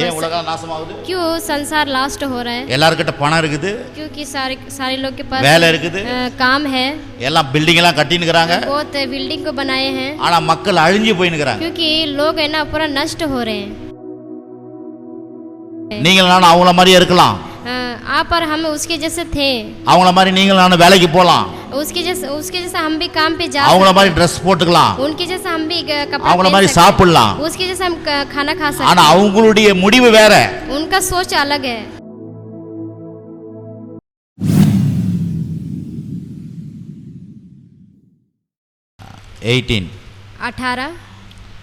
ஏன் உலகம் நாசமாகுது? क्यों संसार लास्ट हो रहा है? எல்லார்கிட்ட பணம் இருக்குது, क्योंकि सारे लोग के पास வேலை இருக்குது, काम है, எல்லாம் பில்டிங் எல்லாம் கட்டினுக்குறாங்க, बहुत बिल्डिंग को बनाए हैं, ஆனா மக்கள் அழிஞ்சு போயினுக்குறாங்க. क्योंकि लोग है ना पूरा नष्ट हो रहे हैं. நீங்கள் நானும் அவங்கள மாதிரியே இருக்கலாம், आप और हम उसके जैसे थे, அவங்கள மாதிரி நீங்கள் நானும் வேலைக்கு போலாம், उसके जैसा हम भी काम पे जा, அவங்கள மாதிரி ட்ரெஸ் போட்டுக்கலாம், उनके जैसा हम भी कपड़ा அவங்கள पहन மாதிரி सकते, சாப்பிடலாம், उसके जैसा हम खाना खा सकते, ஆனா அவங்களுடைய முடிவு வேற, उनका सोच अलग है.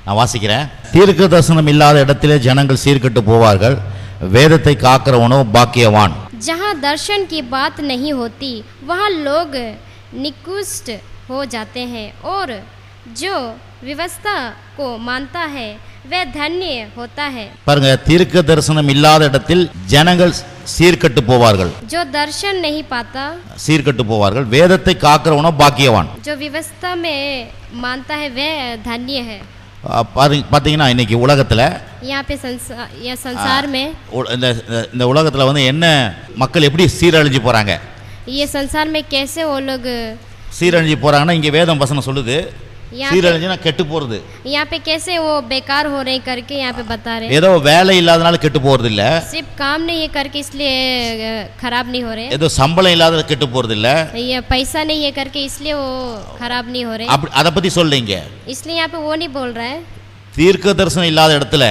நான் வாசிக்கிறேன். தீர்க்க தரிசனம் இல்லாத இடத்திலே ஜனங்கள் சீர்கெட்டு போவார்கள், வேதத்தை காக்கிறவனோ பாக்கியவான். जहाँ दर्शन की बात नहीं होती वहाँ लोग निकृष्ट हो जाते हैं, और जो व्यवस्था को मानता है वह धन्य होता है. பாருங்க, தீர்க்க தரிசனம் இல்லாத இடத்தில் ஜனங்கள் சீர்கெட்டு போவார்கள், जो दर्शन नहीं पाता, சீர்கெட்டு போவார்கள், வேதத்தை காக்கிறவனோ பாக்கியவான். जो व्यवस्था में मानता है वह धन्य है. பாத்தீங்கன்னா இன்னைக்கு உலகத்துல यहाँ पे संसार में இந்த உலகத்துல வந்து என்ன மக்கள் எப்படி சீரழிஞ்சு போறாங்க, ये संसार में कैसे वो लोग சீரழிஞ்சு போறாங்கன்னா இங்க வேதம் வசனம் சொல்லுது, சீரழிஞ்சுனா கெட்டு போறது. यहाँ पे कैसे वो बेकार हो रहे करके यहाँ पे बता रहे. ஏதோ வேலை இல்லாதனால கெட்டு போறது இல்ல, सिर्फ काम नहीं है करके इसलिए खराब नहीं हो रहे. ஏதோ சம்பளம் இல்லாத கெட்டு போறது இல்ல, ये पैसा नहीं है करके इसलिए वो खराब नहीं हो रहे. அத பத்தி சொல்றீங்க. इसलिए यहाँ पे वो नहीं बोल रहा है. தீர்க்க தரிசனம் இல்லாத இடத்துல,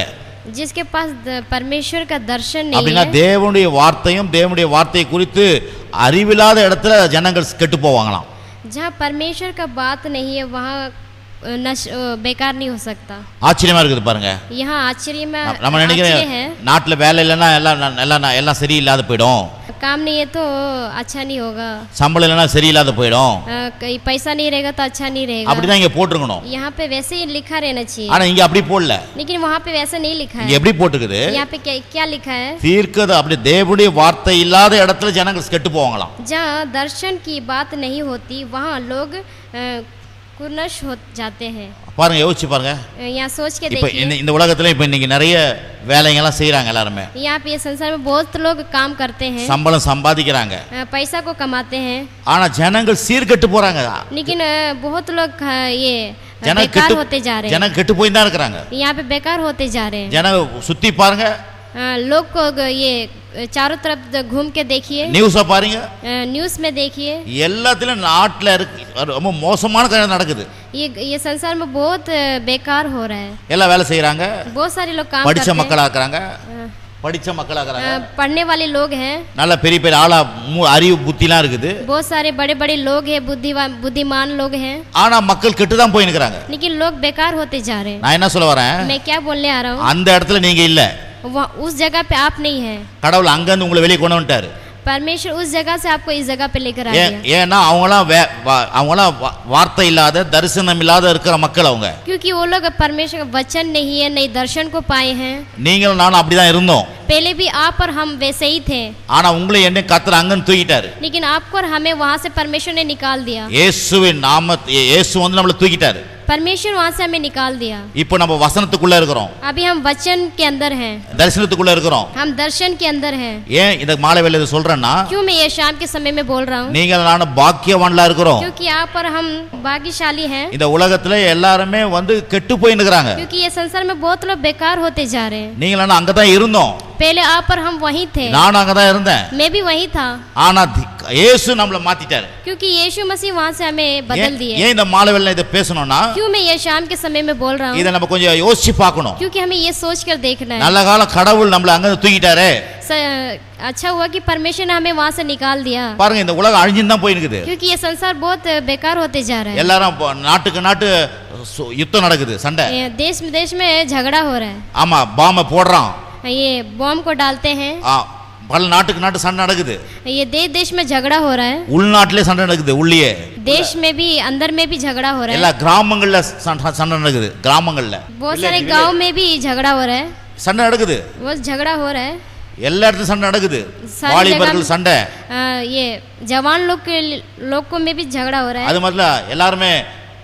जिसके पास परमेश्वर का दर्शन नहीं அப்படினா है, தேவனுடைய வார்த்தையும் தேவனுடைய வார்த்தையை குறித்து அறிவில்லாத இடத்துல ஜனங்கள் கெட்டு போவாங்களாம். जहाँ परमेश्वर का बात नहीं है वहाँ बेकार नहीं हो सकता. ஆச்சரியமா இருக்குது பாருங்க. यहाँ आश्चर्य में நம்ம நினைக்கிறேன் நாட்டுல வேலை இல்லைன்னா எல்லாம் சரியில்லாத போயிடும், काम नहीं है तो अच्छा नहीं होगा, சம்பளம் இல்லைன்னா சரியில்லாத போயிடும், पैसा नहीं रहेगा तो अच्छा नहीं रहेगा. அப்படிதான் இங்க போட்டுருக்கணும். यहाँ पे वैसे ही लिखा रहना चाहिए, ஆனா இங்க அப்படி போடல. लेकिन वहाँ पे वैसा नहीं लिखा இங்க है. எப்படி போட்டுக்குது? यहाँ पे क्या लिखा है? தீர்க்கத அப்படி தேவனுடைய வார்த்தை இல்லாத இடத்துல ஜனங்கள் கெட்டு போவாங்களாம். जहाँ दर्शन की बात नहीं होती वहाँ लोग कुनश हो जाते हैं. பாருங்க, யோசிச்சு பாருங்க. यहाँ सोच के இப்ப देखिए, இந்த உலகத்துல இப்ப இன்னைக்கு நிறைய வேலைங்க எல்லாம் செய்யறாங்க எல்லாருமே, यहाँ पे संसार में बहुत लोग काम करते हैं, சம்பளம் சம்பாதிக்கிறாங்க, पैसा को कमाते हैं, ஆனா ஜனங்கள் சீர்கெட்டு போறாங்க. लेकिन बहुत लोग ये ஜன बेकार होते जा रहे हैं. ஜன கெட்டு போய் தான் இருக்காங்க. यहाँ पे बेकार होते जा रहे हैं. ஜன சுத்தி பாருங்க, लोग को ये चारों तरफ घूम के देखिए, நியூஸ பாருங்க, न्यूज़ में देखिए, எல்லாத்திலும் நாட்டுல ரொம்ப மோசமான காரியம் நடக்குது. ये संसार में बहुत बेकार हो रहा है. எல்லாம் வேலை செய்யறாங்க, बहुत सारे लोग काम படிச்ச करते हैं, மக்களா இருக்காங்க, படிச்ச மக்களா இருக்காங்க, पढ़ने वाले लोग हैं, நல்ல பெரிய பெரிய ஆளா அறிவு புத்திலாம் இருக்குது, बहुत सारे बड़े बड़े लोग हैं, बुद्धिमान लोग हैं, ஆனா மக்கள் கெட்டு தான் போய் நிக்கறாங்க. लेकिन लोग बेकार होते जा रहे हैं. நான் என்ன சொல்ல வரேன், मैं क्या बोलने आ रहा हूँ, அந்த இடத்துல நீங்க இல்ல, उस जगह पे आप नहीं है. கடவுள் அங்க இருந்து உங்களை வெளியே கொண்டு வந்துட்டாரு. परमेश्वर उस जगह से आपको इस जगह पे लेकर आ गया. ஏன்னா அவங்களாம் வார்த்தை இல்லாத தரிசனம் இல்லாத இருக்கிற மக்கள் அவங்க. क्योंकि वो लोग परमेश्वर का वचन नहीं है, नहीं दर्शन को पाए हैं. நீங்களும் நானும் அப்படிதான் இருந்தோம். पहले भी आप और हम वैसे ही थे, ஆனா உங்களை என்ன கர்த்தர் அங்க தூக்கிட்டாரு. लेकिन आपको और हमें वहां से परमेश्वर ने निकाल दिया. இயேசுவின் நாமத்தில் இயேசு வந்து நம்மளை தூக்கிட்டாரு. परमेश्वर वहां से हमें निकाल दिया. இப்போ நம்ம வசனத்துக்குள்ள இருக்கிறோம், अभी हम वचन के अंदर हैं, தரிசனத்துக்குள்ள இருக்கிறோம், हम दर्शन के अंदर हैं. ஏன் இந்த மாலை வேளையில இத சொல்றேன்னா, क्यों मैं ये शाम के समय में बोल रहा हूँ, நீங்கள் நானும் பாக்கியவான்களா இருக்கிறோம். क्योंकि आप और हम भाग्यशाली हैं. இந்த உலகத்துல எல்லாரும் வந்து கெட்டு போய் நிக்கறாங்க, क्योंकि ये संसार में बहुत लोग बेकार होते जा रहे हैं. நீங்கள் நானும் அங்க தான் இருந்தோம், पहले आप और हम वहीं थे, நானும் அங்க தான் இருந்தேன், मैं भी वहीं था, ஆனா இயேசு நம்மள மாத்திட்டாரு. क्योंकि यीशु मसीह वहां से हमें बदल दिए. ஏன் இந்த மாலை வேளையில இத பேசணும்னா, क्यों मैं ये शाम के समय में बोल रहा हूँ, இத நம்ம கொஞ்சம் யோசிச்சு பார்க்கணும். क्योंकि हमें ये सोच कर देखना है. நல்ல கால கடவுள் நம்மள அங்க தூக்கிட்டாரே, अच्छा हुआ कि परमेश्वर ने हमें वहां से निकाल दिया. பாருங்க இந்த உலகம் அழிஞ்சிட்டு தான் போய் இருக்குது. क्योंकि ये संसार बहुत बेकार होते जा रहा है. எல்லாரும் நாட்டுக்கு நாட்டு யுத்தம் நடக்குது, சண்டை, देश में झगड़ा हो रहा है. ஆமா, பாம்ப போடுறான், ये बॉम्ब को डालते हैं, பல நாட்டுக்கு நாட்டு சண்டை நடக்குது, ये देश में झगड़ा हो रहा है, உள்நாட்டிலே சண்டை நடக்குது, உள்ளியே देश में भी अंदर में भी झगड़ा हो रहा है, எல்லா கிராமங்கள்ல சண்டை நடக்குது, கிராமங்கள்ல बहुत सारे गांव में भी झगड़ा हो रहा है, சண்டை நடக்குது, वो झगड़ा हो रहा है, எல்லா இடத்துலயும் சண்டை நடக்குது, வாலிபர்கள் சண்டை, ये जवान लोग को में भी झगड़ा हो रहा है. அது மாதிரி எல்லாருமே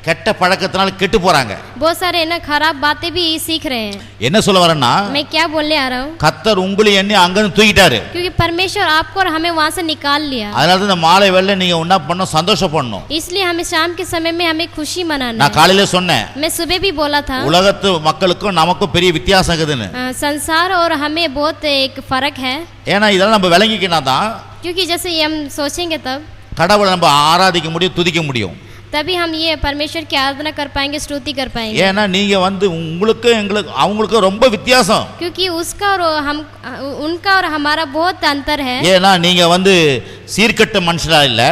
கெட்ட பழக்கத்தினால கெட்டு போறாங்க. बहुत सारे ना खराब बातें भी सीख रहे हैं. என்ன சொல்ல வரேன்னா, मैं क्या बोलने आ रहा हूँ, கர்த்தர் உங்களை எண்ணி அங்கிருந்து தூக்கிட்டாரு. क्योंकि परमेश्वर आपको और हमें वहाँ से निकाल लिया. அதனால தான் இந்த மாலை வேளையில நீங்க என்ன பண்ணணும், சந்தோஷப்படணும். इसलिए हमें शाम के समय में हमें खुशी मनाना நான் है. காலையில சொன்னேன், मैं सुबह भी बोला था, உலகத்து மக்களுக்கும் நமக்கும் பெரிய வித்தியாசம் இருக்குதுன்னு. संसार और हमें बहुत एक फर्क है. ஏன்னா இதெல்லாம் நம்ம விளங்கிக்கினா தான் क्योंकि जैसे ये हम सोचेंगे तब கடவுளை நம்ம ஆராதிக்க முடியும், துதிக்க முடியும். तभी हम ये परमेश्वर की आराधना कर पाएंगे, स्तुति कर पाएंगे. ஏன்னா நீங்க வந்து உங்களுக்கு எங்களுக்கு அவங்களுக்கு ரொம்ப வித்தியாசம். क्योंकि उसका और हम उनका और हमारा बहुत अंतर है. ஏன்னா நீங்க வந்து சீர்கெட்ட மனுஷனா இல்ல,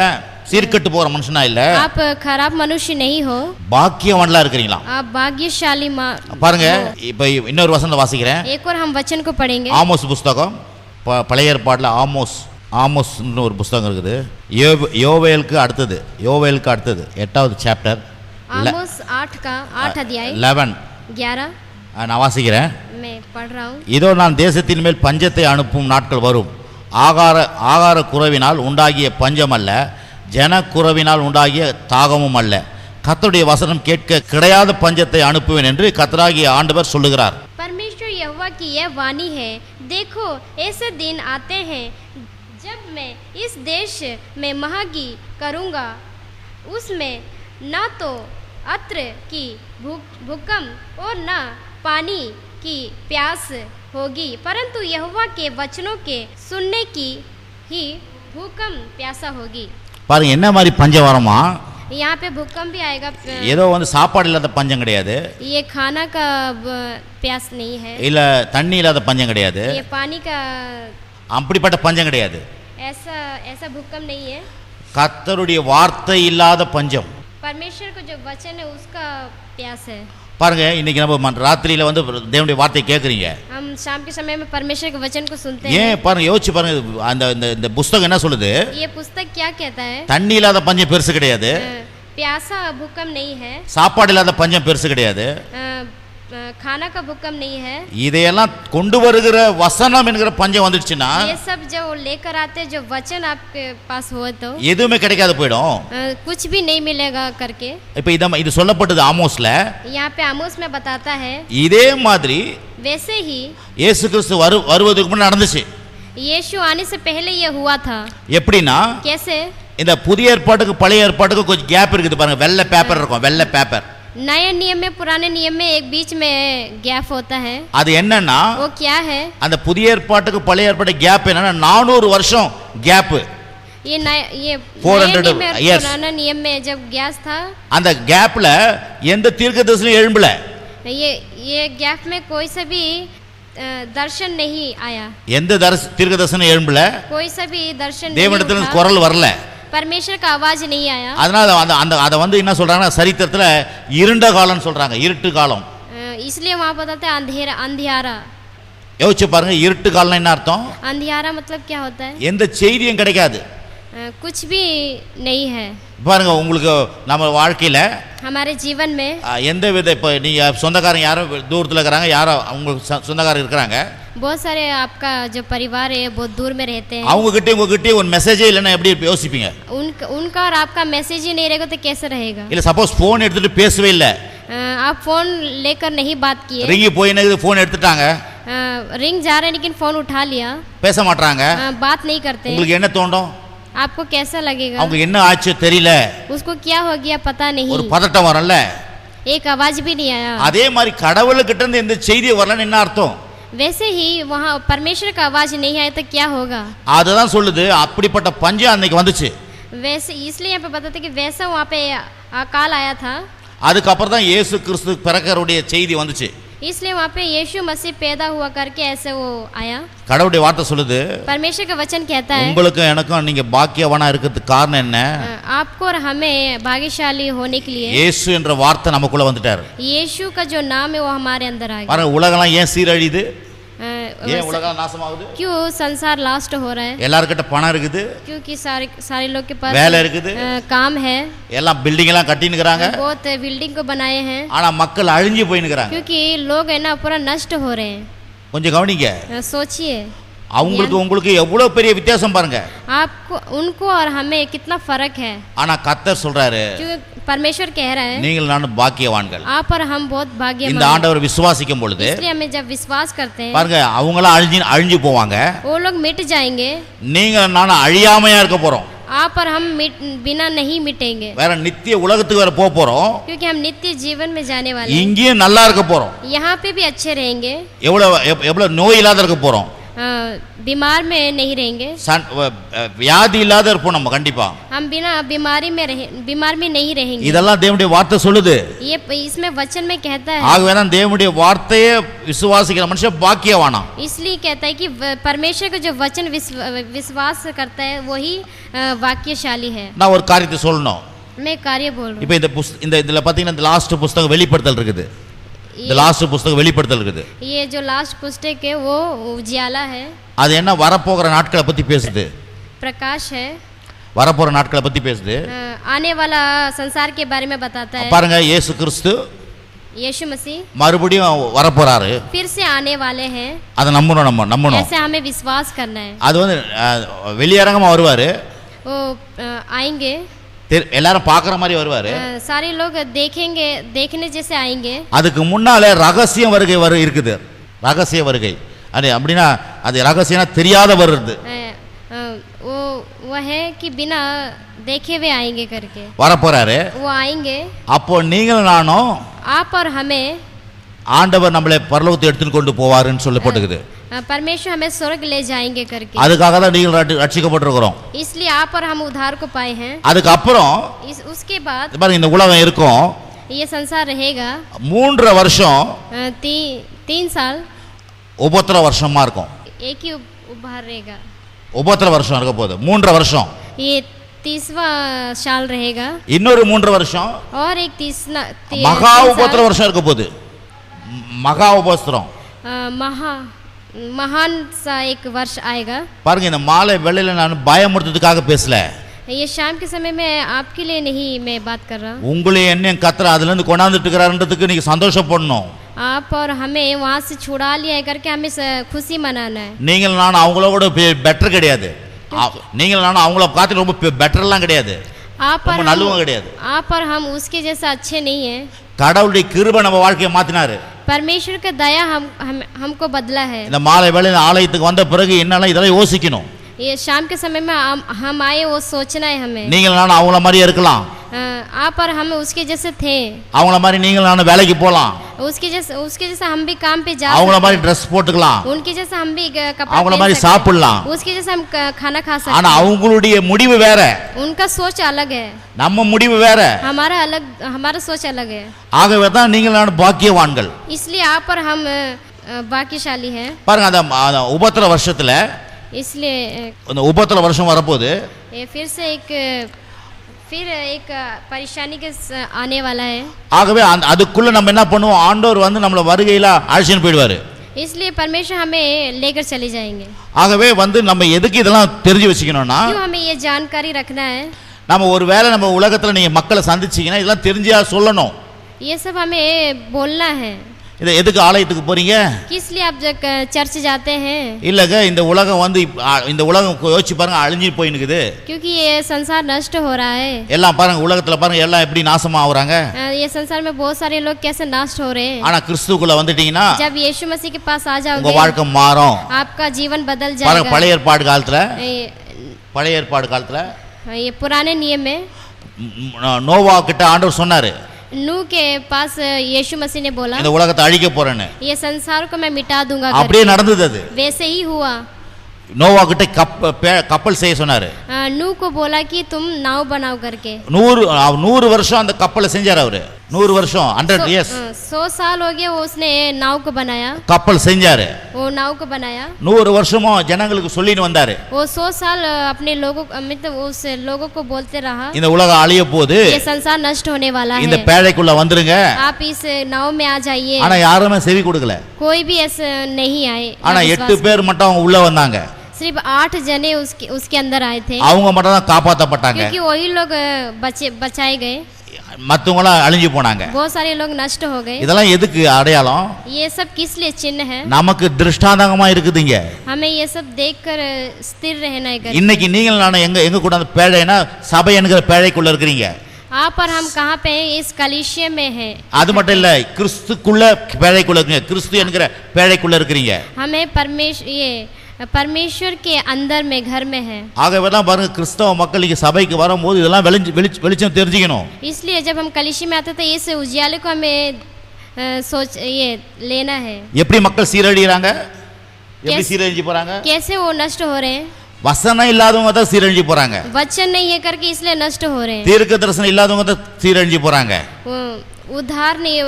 சீர்கெட்டு போற மனுஷனா இல்ல, आप खराब मनुष्य नहीं हो, பாக்கியவான்களா இருக்கீங்களா. आप भाग्यशाली பாருங்க, இப்ப இன்னொரு வசனம் வாசிக்கிறேன். एक और हम वचन को पढ़ेंगे. ஆமோஸ் புஸ்தகம், பழைய ஏற்பாடுல ஆமோஸ்னு ஒரு புஸ்தகம் இருக்குது. யோவேலுக்கு அடுத்தது 8வது சாப்டர், आमोस 8 का 8 अध्याय 11 நான் வாசிக்கிறேன். मैं पढ़ रहा हूँ. இதோ நான் தேசத்தின் மேல் பஞ்சத்தை அனுப்பும் நாட்கள் வரும். ஆகார குறைவினால் உண்டாகிய பஞ்சம் அல்ல, ஜன குறைவினால் உண்டாகிய தாகமும் அல்ல. கர்த்தருடைய வசனம் கேட்க கிடையாத பஞ்சத்தை அனுப்புவேன் என்று கர்த்தராகிய ஆண்டவர் சொல்லுகிறார். परमेश्वर यहोवा की यह वाणी है, देखो ऐसे दिन आते हैं जब मैं इस देश में महगी करूँगा, उसमें न तो अत्र की भूकंप और न पानी की प्यास होगी, परंतु यहोवा के वचनों के सुनने की ही भूकंप प्यासा होगी. பாருங்க என்ன மாதிரி பஞ்சம் வருமா. यहाँ पे भूकंप भी आएगा. ஏதோ வந்து சாப்பாடு இல்லாத பஞ்சம் கிடையாது, ये खाना का प्यास नहीं है, இல்ல தண்ணி இல்லாத பஞ்சம் கிடையாது, ये पानी का அப்படிப்பட்ட பஞ்சம் கிடையாது. ऐसा भूकंप नहीं है. கர்த்தருடைய வார்த்தை இல்லாத பஞ்சம். परमेश्वर को जो वचन है उसका प्यास है. பாருங்க, இன்னைக்கு நம்ம ராத்திரியில வந்து தேவனுடைய வார்த்தையை கேட்குறீங்க. हम शाम के समय में परमेश्वर के वचन को सुनते हैं. ஏன் பாருங்க, யோசிச்சு பாருங்க, அந்த இந்த புஸ்தகம் என்ன சொல்லுது. ये पुस्तक क्या कहता है, தண்ணி இல்லாத பஞ்சம் பெருசு கிடையாது, प्यासा भूकंप नहीं है, சாப்பாடு இல்லாத பஞ்சம் பெருசு கிடையாது, खाना का भूकंप नहीं है. இதையெல்லாம் கொண்டு வருகிற வசனம் என்கிற பஞ்சம் வந்துடுச்சுன்னா ये सब जो लेकर आते जो वचन आपके पास हो तो எதுவுமே கிடைக்காது போயிடும். कुछ भी नहीं मिलेगा करके. இப்ப இது சொல்லப்பட்டது ஆமோஸ்ல. यहाँ पे आमोस में बताता है. இதே மாதிரி वैसे ही இயேசு கிறிஸ்து வருவதற்கு முன்னாடி நடந்துச்சு. यीशु आने से पहले ये हुआ था. எப்படின்னா, कैसे, இந்த புதிய ஏற்பாட்டுக்கு பழைய ஏற்பாட்டுக்கு கொஞ்சம் கேப் இருக்குது பாருங்க. வெள்ளை பேப்பர் இருக்கும், வெள்ளை பேப்பர். नए नियम में पुराने नियम में एक बीच में गैप होता है. அது என்னன்னா, वो क्या है, அந்த புதிய ஏற்பாட்டுக்கு பழைய ஏற்பாட்டு கேப் என்னன்னா 400 வருஷம் கேப். ये नए 400 नियम में years. पुराना नियम में जब गैस था, அந்த கேப்ல எந்த தீர்க்கதரிசனம் எழும்பல. ये गैप में कोई सा भी दर्शन नहीं आया, எந்த தீர்க்கதரிசனம் எழும்பல, कोई सा भी दर्शन नहीं தேவனிடத்துல उठा, குரல் வரல. परमेश्वर का आवाज नहीं आया. அதனால அதை வந்து என்ன சொல்றாங்கன்னா, சரித்திரத்துல இருண்ட காலம்னு சொல்றாங்க, இருட்டு காலம். इसलिए वहाँ बताते हैं अंधियारा. யோசிச்சு பாருங்க, இருட்டு காலம் என்ன அர்த்தம். अंधियारा मतलब क्या होता है, எந்த செய்தியும் கிடைக்காது, कुछ भी नहीं है. பாருங்க உங்களுக்கு நம்ம வாழ்க்கையில हमारे जीवन में எந்த வித, இப்போ நீங்க சொந்தக்காரங்க யாரும் தூரத்தில் இருக்கிறாங்க, யாரோ உங்களுக்கு சொந்தக்காரங்க இருக்கிறாங்க, बहुत सारे आपका जो परिवार है बहुत दूर में रहते हैं, அவங்க கிட்ட உங்ககிட்ட ஒரு மெசேஜே இல்லைன்னா எப்படி யோசிப்பீங்க. उनका और आपका मैसेज ही नहीं रहेगा तो कैसे रहेगा. இல்ல சப்போஸ் போன் எடுத்துட்டு பேசவே இல்லை, आप फोन लेकर नहीं बात किए, ரிங்கி போயினது போன் எடுத்துட்டாங்க, रिंग जा रहे लेकिन फोन उठा लिया, பேச மாட்டாங்க, बात नहीं करते, உங்களுக்கு என்ன தோணும், आपको कैसा लगेगा, அவங்க என்ன ஆச்சு தெரியல, उसको क्या हो गया पता ஒரு नहीं, பதட்டம் வரல. एक आवाज भी नहीं आया. அதே மாதிரி கடவுள்கிட்ட இருந்து எந்த செய்தி வரலன்னு என்ன அர்த்தம். वैसे ही वहाँ परमेश्वर का आवाज नहीं आया तो क्या होगा. அதுதான் சொல்லுது, அப்படிப்பட்ட பஞ்சம் அன்னைக்கு வந்துச்சு. वैसे इसलिए यहाँ पे बताते कि वैसा वहाँ पे अकाल आया था. அதுக்கப்புறம் தான் இயேசு கிறிஸ்து பிறக்கருடைய செய்தி வந்துச்சு. इसलिए वहाँ पे यीशु मसीह पैदा हुआ करके ऐसे वो आया. கடவுளுடைய வார்த்தை சொல்லுது, परमेश्वर का वचन कहता है உங்களுக்கும் எனக்கும் நீங்க பாக்கியவானா இருக்கிறதுக்கு காரணம் என்ன, आपको और हमें भाग्यशाली होने के लिए இயேசு என்ற வார்த்தை நமக்குள்ள வந்துட்டாரு. यीशु का जो नाम है वो हमारे अंदर आ गया. பாருங்க, உலகம்லாம் ஏன் சீரழியுது, ஏன் உலகம் நாசமாகுது. क्यों संसार लास्ट हो रहा है, எல்லார்கிட்ட பணம் இருக்குது, क्योंकि सारे लोग के पास வேலை இருக்குது, काम है, எல்லாம் பில்டிங் எல்லாம் கட்டினுக்குறாங்க, बहुत बिल्डिंग को बनाए हैं, ஆனா மக்கள் அழிஞ்சு போயினுக்குறாங்க. क्योंकि लोग है ना पूरा नष्ट हो रहे हैं. கொஞ்சம் கவனிங்க, सोचिए அவங்களுக்கு உங்களுக்கு எவ்வளவு பெரிய வித்தியாசம் பாருங்க. आपको उनको और हमें कितना फर्क है. ஆனா கர்த்தர் சொல்றாரு, परमेश्वर कह रहा है நீங்கள் நானும் பாக்கியவான்கள். आप और हम बहुत இந்த भाग्यवान हैं। ஆண்டவர் விசுவாசிக்கும் பொழுது इसलिए हमें जब विश्वास करते हैं பாருங்க அவங்களாம் அழிஞ்சு போவாங்க, वो लोग मिट जाएंगे, நீங்க நானும் அழியாமையா இருக்க போறோம். आप और हम बिना नहीं मिटेंगे, வேற நித்திய உலகத்துக்கு வேற போக போறோம். क्योंकि हम नित्य जीवन में जाने वाले हैं। இங்கேயும் நல்லா இருக்க போறோம். यहाँ पे भी अच्छे रहेंगे, எவ்வளவு நோய் இல்லாத இருக்க போறோம், बीमार में नहीं रहेंगे, வியாதி இல்லாத இருப்போம் நம்ம கண்டிப்பா. हम बिना बीमार में नहीं रहेंगे। இதெல்லாம் தேவனுடைய வார்த்தை சொல்லுது. ये इसमें वचन में कहता है, ஆகவே தான் தேவனுடைய வார்த்தையே விசுவாசிக்கிற மனுஷன் பாக்கியவானா. इसलिए कहता है कि परमेश्वर का जो वचन विश्वास करता है वही वाक्यशाली है। நான் ஒரு காரியத்தை சொல்லணும். मैं कार्य बोल रहा हूँ। இப்போ இந்த இதுல பாத்தீங்கன்னா இந்த லாஸ்ட் புத்தகம் வெளிப்படுத்தல் இருக்குது. இந்த லாஸ்ட் புத்தகம் வெளிப்படுத்தல் இருக்குது. ये जो लास्ट पुस्तक है वो उजियाला है, அது என்ன வரப்போகிற நாட்களை பத்தி பேசுது, प्रकाश है, வரப்போற நாட்களை பத்தி பேசுது. आने वाला संसार के बारे में बताता है। பாருங்க இயேசு கிறிஸ்து यीशु मसीह மறுபடியும் வரப்போறாரு, फिर से आने वाले हैं, அதை நம்பணும். ऐसे हमें विश्वास करना है। அது வந்து வெளியரங்கமா வருவாரு, वो आएंगे, எல்லாரும் பார்க்குற மாதிரி வருவாரு, सारे लोग देखेंगे, देखने जैसे आएंगे। அதுக்கு முன்னாலே ரகசிய வருகை இருக்குது, ரகசிய வருகை. அது அப்படின்னா அது ரகசியம்னா தெரியாத வருது, वो है कि बिना देखे हुए आएंगे करके வரப்போறாரு. वो आएंगे, அப்போ நீங்கள் நானும் आप और हमें ஆண்டவர் நம்மளை பரலோகத்தை எடுத்துட்டு கொண்டு போவாருன்னு சொல்லப்பட்டிருக்குது. परमेश्वर हमें स्वर्ग ले जाएंगे करके, அதுக்காக தான் நீங்கள் ரட்சிக்கப்பட்டிருக்கிறோம். इसलिए आप और हम उद्धार को पाए हैं। அதுக்கு அப்புறம் उसके बाद பாருங்க இந்த உலகம் இருக்கும், ये संसार रहेगा 3 வருஷம் 3 साल, உபத்திர வருஷமா இருக்கும். एक ही उभार रहेगा, உபத்திர வருஷம் இருக்க போகுது. 3 வருஷம், ये 30वां साल रहेगा, இன்னொரு 3 வருஷம் और एक 30 மகா உபத்திர வருஷம் இருக்க போகுது. மகா உபத்திரம் महान सा एक वर्ष आएगा। பாருங்க இந்த மாலை வேளையில நான் பயமுறுத்துறதுக்காக பேசல, ये शाम के समय में आपके लिए नहीं मैं बात कर रहा हूँ, உங்களை என்ன கத்தர் அதுல இருந்து கொண்டாந்துட்டு இருக்கிறாருன்றதுக்கு நீங்க சந்தோஷப்படணும். आप और हमें वहाँ से छुड़ा लिया है करके हमें खुशी मनाना है। நீங்கள் நான் அவங்களோட பெட்டர் கிடையாது, நீங்கள் நான் அவங்கள பார்த்து ரொம்ப பெட்டர்லாம் கிடையாது, आप और நல்லவங்க கிடையாது. आप और हम उसके जैसा अच्छे नहीं है। கடவுளுடைய கிருபை நம்ம வாழ்க்கையை மாத்தினாரு. परमेश्वर का दया हमको बदला है। இந்த மாலை வேளையில ஆலயத்துக்கு வந்த பிறகு என்னன்னா இதெல்லாம் யோசிக்கணும். ये शाम के समय में हम आए वो सोचना है हमें। நீங்கள் நான் அவங்கள மாதிரியே இருக்கலாம், आप और हम उसके जैसे थे, அவங்கள மாதிரி நீங்கள் நான் வேலைக்கு போகலாம், उसके जैसा हम भी काम पे जा, அவங்கள மாதிரி ட்ரெஸ் போட்டுக்கலாம், उनके जैसा हम भी कपड़ा அவங்கள மாதிரி சாப்பிடலாம், उसके जैसा हम खाना खा सकते। ஆனா அவங்களுடைய முடிவு வேற, उनका सोच अलग है, நம்ம முடிவு வேற, हमारा सोच अलग है। ஆகவே தான் நீங்கள் நான் பாக்கியவான்கள். इसलिए आप और हम भाग्यशाली हैं। பாருங்க அந்த உபத்திர வருஷத்துல, इसलिए அந்த உபத்திர வருஷம் வரப்போகுது. ये फिर एक परेशानी के आने वाला है। ஆகவே அதுக்குள்ள நம்ம என்ன பண்ணுவோம், ஆண்டவர் வந்து நம்மள வருகையில அழைச்சிட்டு போயிடுவாரு. इसलिए परमेश्वर हमें लेकर चले जाएंगे। ஆகவே வந்து நம்ம எதுக்கு இதெல்லாம் தெரிஞ்சு வச்சுக்கணும்னா, क्यों हमें ये जानकारी रखना है, நம்ம ஒருவேளை நம்ம உலகத்துல நீங்க மக்களை சந்திச்சீங்கன்னா இதெல்லாம் தெரிஞ்சா சொல்லணும். ये सब हमें बोलना है। இதை எதுக்கு ஆலயத்துக்கு போறீங்க, किस लिए आप जब चर्च जाते हैं? இல்லங்க இந்த உலகம் வந்து இந்த உலகம் யோசிச்சு பாருங்க அழிஞ்சு போயினுக்குது. क्योंकि ये संसार नष्ट हो रहा है। எல்லாம் பாருங்க உலகத்துல பாருங்க எல்லாம் எப்படி நாசமா ஆகுறாங்க. ये संसार में बहुत सारे लोग कैसे नष्ट हो रहे हैं। ஆனா கிறிஸ்துக்குள்ள வந்துட்டீங்கன்னா जब यीशु मसीह के पास आ உங்க जाओगे வாழ்க்கை மாறும். आपका जीवन बदल பாருங்க जाएगा। பழைய ஏற்பாடு காலத்துல ये पुराने नियम में நோவா கிட்ட ஆண்டவர் சொன்னாரு, नूह के पास यीशु मसीह ने बोला இந்த உலகத்தை அழிக்க போறேன்னு. ये संसार को मैं मिटा दूंगा, அப்படியே நடந்தது. அது वैसे ही हुआ। நோவா கிட்ட கப்பல் செய்ய சொன்னாரு. नूह को बोला कि तुम नाव बनाओ करके। 100 வருஷம் அந்த கப்பலை செஞ்சாரு அவரு. 100 வருஷம் 100 இயர்ஸ் 100 साल हो गए उसने नाव को बनाया, கப்பல் செஞ்சாரு. वो नाव को बनाया। 100 வருஷமும் ஜனங்களுக்கு சொல்லிட்டு வந்தாரு. वो 100 साल अपने लोगों मतलब उस लोगों को बोलते रहा இந்த உலகம் அழிய போகுது, ये संसार नष्ट होने वाला இந்த है, பேழைக்குள்ள வந்துருங்க. आप इस नाव में आ जाइए। ஆனா யாருமே செவி கொடுக்கல. कोई भी ऐसे नहीं आए। ஆனா 8 பேர் மட்டும் அவங்க உள்ள வந்தாங்க. सिर्फ 8 जने उसके अंदर आए थे, அவங்க மட்டும் தான் காப்பாத்தப்பட்டாங்க. क्योंकि वही लोग बचाए गए, மத்தவங்களாம் அழிஞ்சு போனாங்க. बहुत सारे लोग नष्ट हो गए। இதெல்லாம் எதுக்கு அடையாளம், ये सब किस लिए चिन्ह है, நமக்கு திருஷ்டாந்தமா இருக்குதுங்க. हमें ये सब देखकर स्थिर रहना है। இன்னைக்கு நீங்கள் நான் எங்க கூட அந்த பேழைனா சபை என்கிற பேழைக்குள்ள இருக்கிறீங்க. आप और हम कहाँ पे हैं? इस कलीसिया में हैं। அது மட்டும் இல்ல, கிறிஸ்துக்குள்ள பேழைக்குள்ள இருக்கீங்க, கிறிஸ்து என்கிற பேழைக்குள்ள இருக்கிறீங்க. हमें परमेश्वर के अंदर में घर में है। ஆகவே தான் பாருங்க, கிறிஸ்தவ மக்கள் இங்க சபைக்கு வரும்போது இதெல்லாம் வெளிச்சம் தெரிஞ்சுக்கணும். इसलिए जब हम कलीसिया में आते थे इस उजियाले को हमें सोच ये लेना है। எப்படி மக்கள் சீரழிறாங்க, எப்படி சீரழிஞ்சு போறாங்க? कैसे वो नष्ट हो रहे हैं? வசனம் இல்லாதவங்க தான் சீரழிஞ்சு போறாங்க. वचन नहीं है करके इसलिए नष्ट हो रहे हैं। தீர்க்க தரிசனம் இல்லாதவங்க தான் சீரழிஞ்சு போறாங்க. उद्धार नहीं,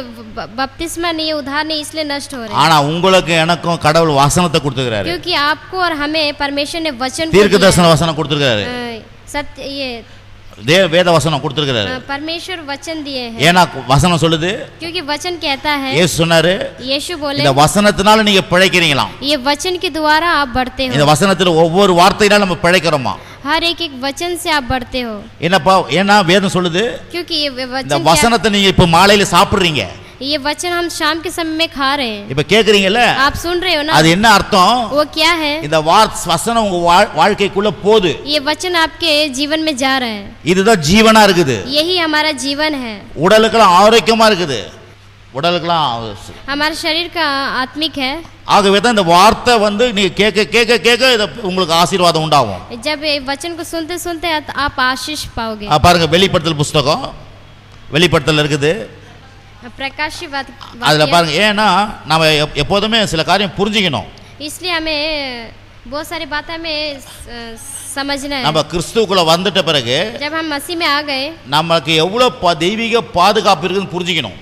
बपतिस्मा नहीं, उद्धार नहीं, इसलिए नष्ट हो रहे हैं। ஆனா உங்களுக்கு எனக்கும் கடவுள் வசனத்தை கொடுத்திருக்காரு. क्योंकि आपको और हमें परमेश्वर ने वचन தீர்க்க தரிசன வசனம் கொடுத்திருக்காரு. सत्य ये வேத வசனம் கொடுத்திருக்காரு. परमेश्वर वचन दिए हैं। ஏனா வசனம் சொல்லுது, क्योंकि वचन कहता है, இயேசு சொன்னாரு, यीशु बोले, இந்த வசனத்தினால நீங்க பிழைக்கிறீங்களாம். ये वचन के द्वारा आप बढ़ते हो। இந்த வசனத்துல ஒவ்வொரு வார்த்தையினால நம்ம பிழைக்கிறோமா? हर एक वचन से आप बढ़ते हो। என்னப்பா, ஏனா வேதம் சொல்லுது, क्योंकि ये இந்த वचन வசனத்தை நீங்க இப்ப மாலையில சாப்பிடுறீங்க. ये वचन हम शाम के समय में खा रहे हैं। இப்ப கேக்குறீங்கல்ல, आप सुन रहे हो ना? அது என்ன அர்த்தம்? वो क्या है? இந்த வசனம் உங்க வாழ்க்கைக்குள்ள போகுது. ये वचन आपके जीवन में जा रहा है। இதுதான் ஜீவனா இருக்குது. यही हमारा जीवन है। உடலுக்குலாம் ஆரோக்கியமா இருக்குது, உடலுக்குலாம் हमारे शरीर का आत्मिक है। ஆகவே தான் இந்த வார்த்தை நீங்க கேட்க கேட்க கேட்க உங்களுக்கு ஆசீர்வாதம் உண்டாகும். जब ये वचन को सुनते सुनते आप आशीष पाओगे। பாருங்க, வெளிப்படுத்தல் புத்தகம் வெளிப்படுத்தல் இருக்குது. प्रकाशी அதுல பாருங்க, ஏன்னா நாம எப்போதுமே சில காரியம் புரிஞ்சுக்கணும். इसलिए हमें बहुत सारी बातें हमें समझना है। நம்ம கிறிஸ்துவுக்குள்ள வந்துட்ட பிறகு, जब हम मसीह में आ गए, நமக்கு எவ்வளவு தெய்வீக பாதுகாப்பு இருக்குன்னு புரிஞ்சுக்கணும்.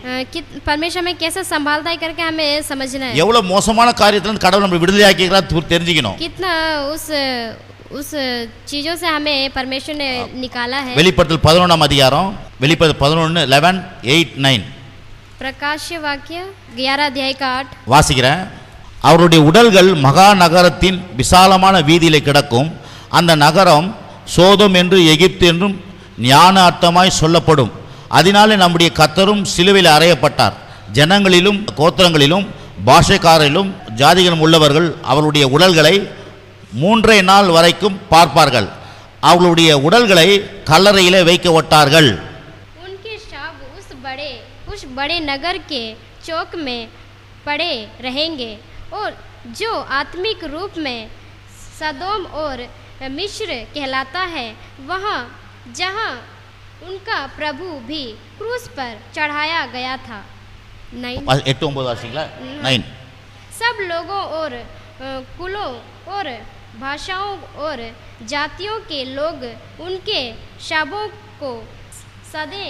परमेश्वर हमें कैसे संभालता है करके हमें समझना है। எவ்வளவு மோசமான காரியத்துல இருந்து கடவுள் நம்மை விடுதலையாக்கிக்கிறார் தெரிஞ்சுக்கணும். कितना उस चीजों से हमें परमेश्वर ने निकाला है। வெளிப்படுத்தல் 11ஆம் அதிகாரம், வெளிப்படுத்தல் 11 11 8 9 प्रकाश्य वाक्य 11 अध्याय का 8 வாசிக்கிறேன். அவருடைய உடல்கள் மகா நகரத்தின் விசாலமான வீதியிலே கிடக்கும். அந்த நகரம் சோதோம் என்று எகிப்து என்றும் ஞான அர்த்தமாய் சொல்லப்படும். அதனாலே நம்முடைய கர்த்தரும் சிலுவையில் அறையப்பட்டார். ஜனங்களிலும் கோத்திரங்களிலும் பாஷைக்காரிலும் ஜாதிகளும் உள்ளவர்கள் அவருடைய உடல்களை 3 நாள் வரைக்கும் பார்ப்பார்கள். அவர்களுடைய உடல்களை கல்லறையிலே வைக்க ஒட்டார்கள். उनके शव उस बड़े नगर के चौक में पड़े रहेंगे, और जो आत्मिक रूप में सदोम और मिस्र कहलाता है, वहाँ जहाँ उनका प्रभु भी क्रूस पर चढ़ाया गया था। 8-9 वासिங்களா? 9 सब लोगों और कुलों और भाषाओं और जातियों के लोग उनके शवों को सदे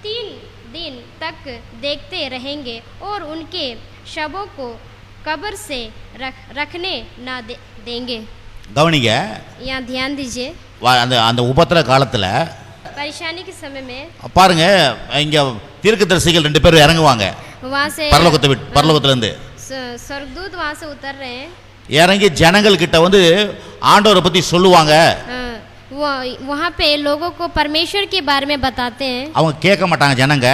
3 दिन तक देखते रहेंगे और उनके शवों को कब्र से रखने ना देंगे। கவனிங்க, यहाँ ध्यान दीजिए। அந்த உபத்திர காலத்துல परेशानी के समय में பாருங்க, இங்க தீர்க்கதரிசிகள் 2 பேர் இறங்குவாங்க. वहाँ से பரலோகத்துல இருந்து स्वर्गदूत वहाँ से उतर रहे हैं। இறங்கி ஜனங்கள் கிட்ட ஆண்டவரை பத்தி சொல்லுவாங்க. वहाँ पे लोगों को परमेश्वर के बारे में बताते हैं। அவங்க கேட்க மாட்டாங்க ஜனங்க.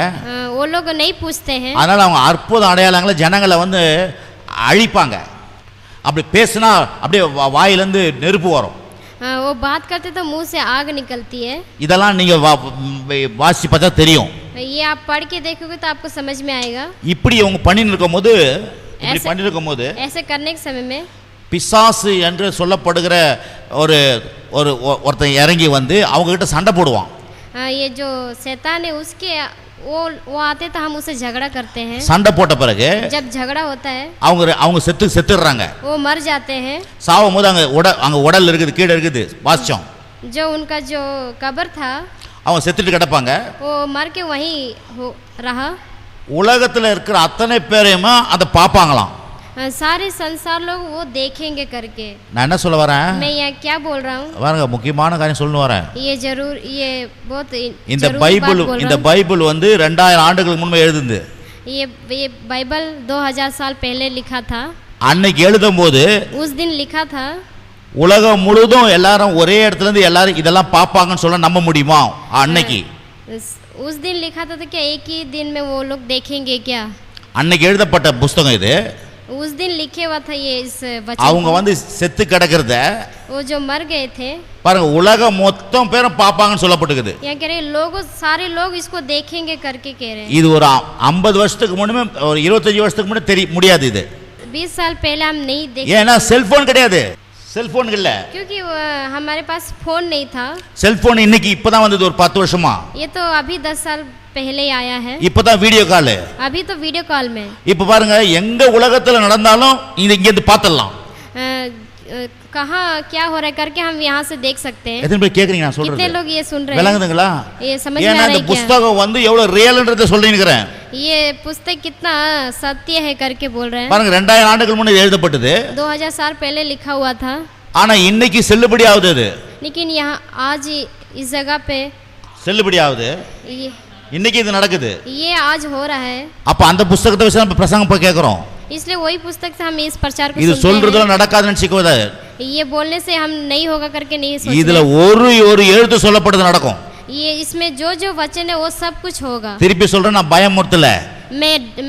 वो लोग नहीं पूछते हैं। அதனால அவங்க அற்புத அடையாளங்களை ஜனங்களை அழிப்பாங்க. அப்படி பேசினா அப்படியே வாயிலிருந்து நெருப்பு வரும். वो बात करते तो मुंह से आग निकलती है। இதெல்லாம் நீங்க வாசி பார்த்தா தெரியும். ये आप पढ़ के देखोगे तो आपको समझ में आएगा। இப்படி அவங்க பண்ணிட்டு இருக்கும்போது, இப்படி பண்ணிட்டு இருக்கும்போது, ऐसे करने के समय में பிசாசு என்று சொல்லப்படுகிற ஒருத்தன் இறங்கி அவங்க கிட்ட சண்டை போடுவான். ये जो शैतान है उसके वो आते तो हम उससे झगड़ा करते हैं। சண்டை போட்ட பிறகு जब झगड़ा होता है அவங்க செத்துறாங்க. वो मर जाते हैं। சாவும்போது அங்க உடல் இருக்குது, கீழே இருக்குது வாசிச்சோம். जो उनका जो कब्र था அவங்க செத்துட்டு கிடப்பாங்க. वो मर के वहीं रहा। உலகத்துல இருக்கிற அத்தனை பேரையுமே அதை பார்ப்பாங்களாம். सारे संसार लोग वो देखेंगे करके। நான் என்ன சொல்ல வரேன்? मैं यहाँ क्या बोल रहा हूँ? பாருங்க, முக்கியமான காரியம் சொல்ல வரேன். ये बहुत இந்த பைபிள் 2000 ஆண்டுகளுக்கு முன்பே எழுதுது. ये बाइबल 2000 साल पहले लिखा था। அன்னைக்கு எழுதும்போது उस दिन लिखा था। உலகம் முழுதும் எல்லாரும் ஒரே இடத்துல இருந்து எல்லாரும் இதெல்லாம் பார்ப்பாங்கன்னு சொல்ல நம்ப முடியுமா? அன்னைக்கு उस दिन लिखा था तो क्या एक ही दिन में वो लोग देखेंगे क्या? அன்னைக்கு எழுதப்பட்ட புத்தகம் இது. उस दिन लिखे हुआ था ये इस அவங்க वचन வந்து செத்து கிடக்கிறத वो जो मर गए थे பாருங்க உலகம் மொத்தம் பேரும் பாப்பாங்கன்னு சொல்லப்பட்டிருக்குது. यहाँ कह रहे लोगों सारे लोग इसको देखेंगे करके कह रहे हैं. இது ஒரு 50 வருஷத்துக்கு முன்னே ஒரு 25 வருஷத்துக்கு முன்னே தெரிய முடியாது இது. 20 साल पहले हम नहीं देख ஏன்னா செல்போன் கிடையாது. செல்போன் இல்ல. क्योंकि हमारे पास फोन नहीं था. செல்போன் இன்னைக்கு இப்பதான் வந்தது ஒரு 10 வருஷமா. ये तो अभी 10 साल पहले ही आया है. இப்பதான் வீடியோ கால். अभी तो वीडियो कॉल में. இப்ப பாருங்க எங்க உலகத்துல நடந்தாலும் இங்க இருந்து பார்த்தறலாம். कहाँ क्या हो रहा है करके हम यहाँ से देख सकते हैं. எத்தனை பேர் கேக்குறீங்க நான் சொல்றது? कितने लोग ये सुन रहे हैं? விளங்குதுங்களா? ये समझ में आ रहा है क्या? புத்தகம் வந்து எவ்வளவு ரியல்ன்றதை சொல்லிருக்கேன். ये पुस्तक कितना सत्य है करके बोल रहे हैं. பாருங்க 2000 ஆண்டுகள் முன்னே எழுதப்பட்டது. 2000 साल पहले लिखा हुआ था. ஆனா இன்னைக்கு செல்லுபடி ஆகுது அது. लेकिन यहाँ आज इस जगह पे செல்லுபடி ஆகுது. இன்னைக்கு இது நடக்குது. ये आज हो रहा है. அப்ப அந்த புத்தகத்தை வச்சு நம்ம பிரசங்கம் இப்ப கேக்குறோம். इसलिए वही पुस्तक से हम इस प्रचार को இது सुनते சொல்றதுல நடக்காதுன்னு சிக்குவதா? हैं. ये बोलने से हम नहीं होगा करके नहीं सोचते. இதுல ஒரு எழுத்து சொல்லப்பட்டது நடக்கும். ये इसमें जो वचन है वो सब कुछ होगा. திருப்பி சொல்றேன் நான் பயமுறுத்தல.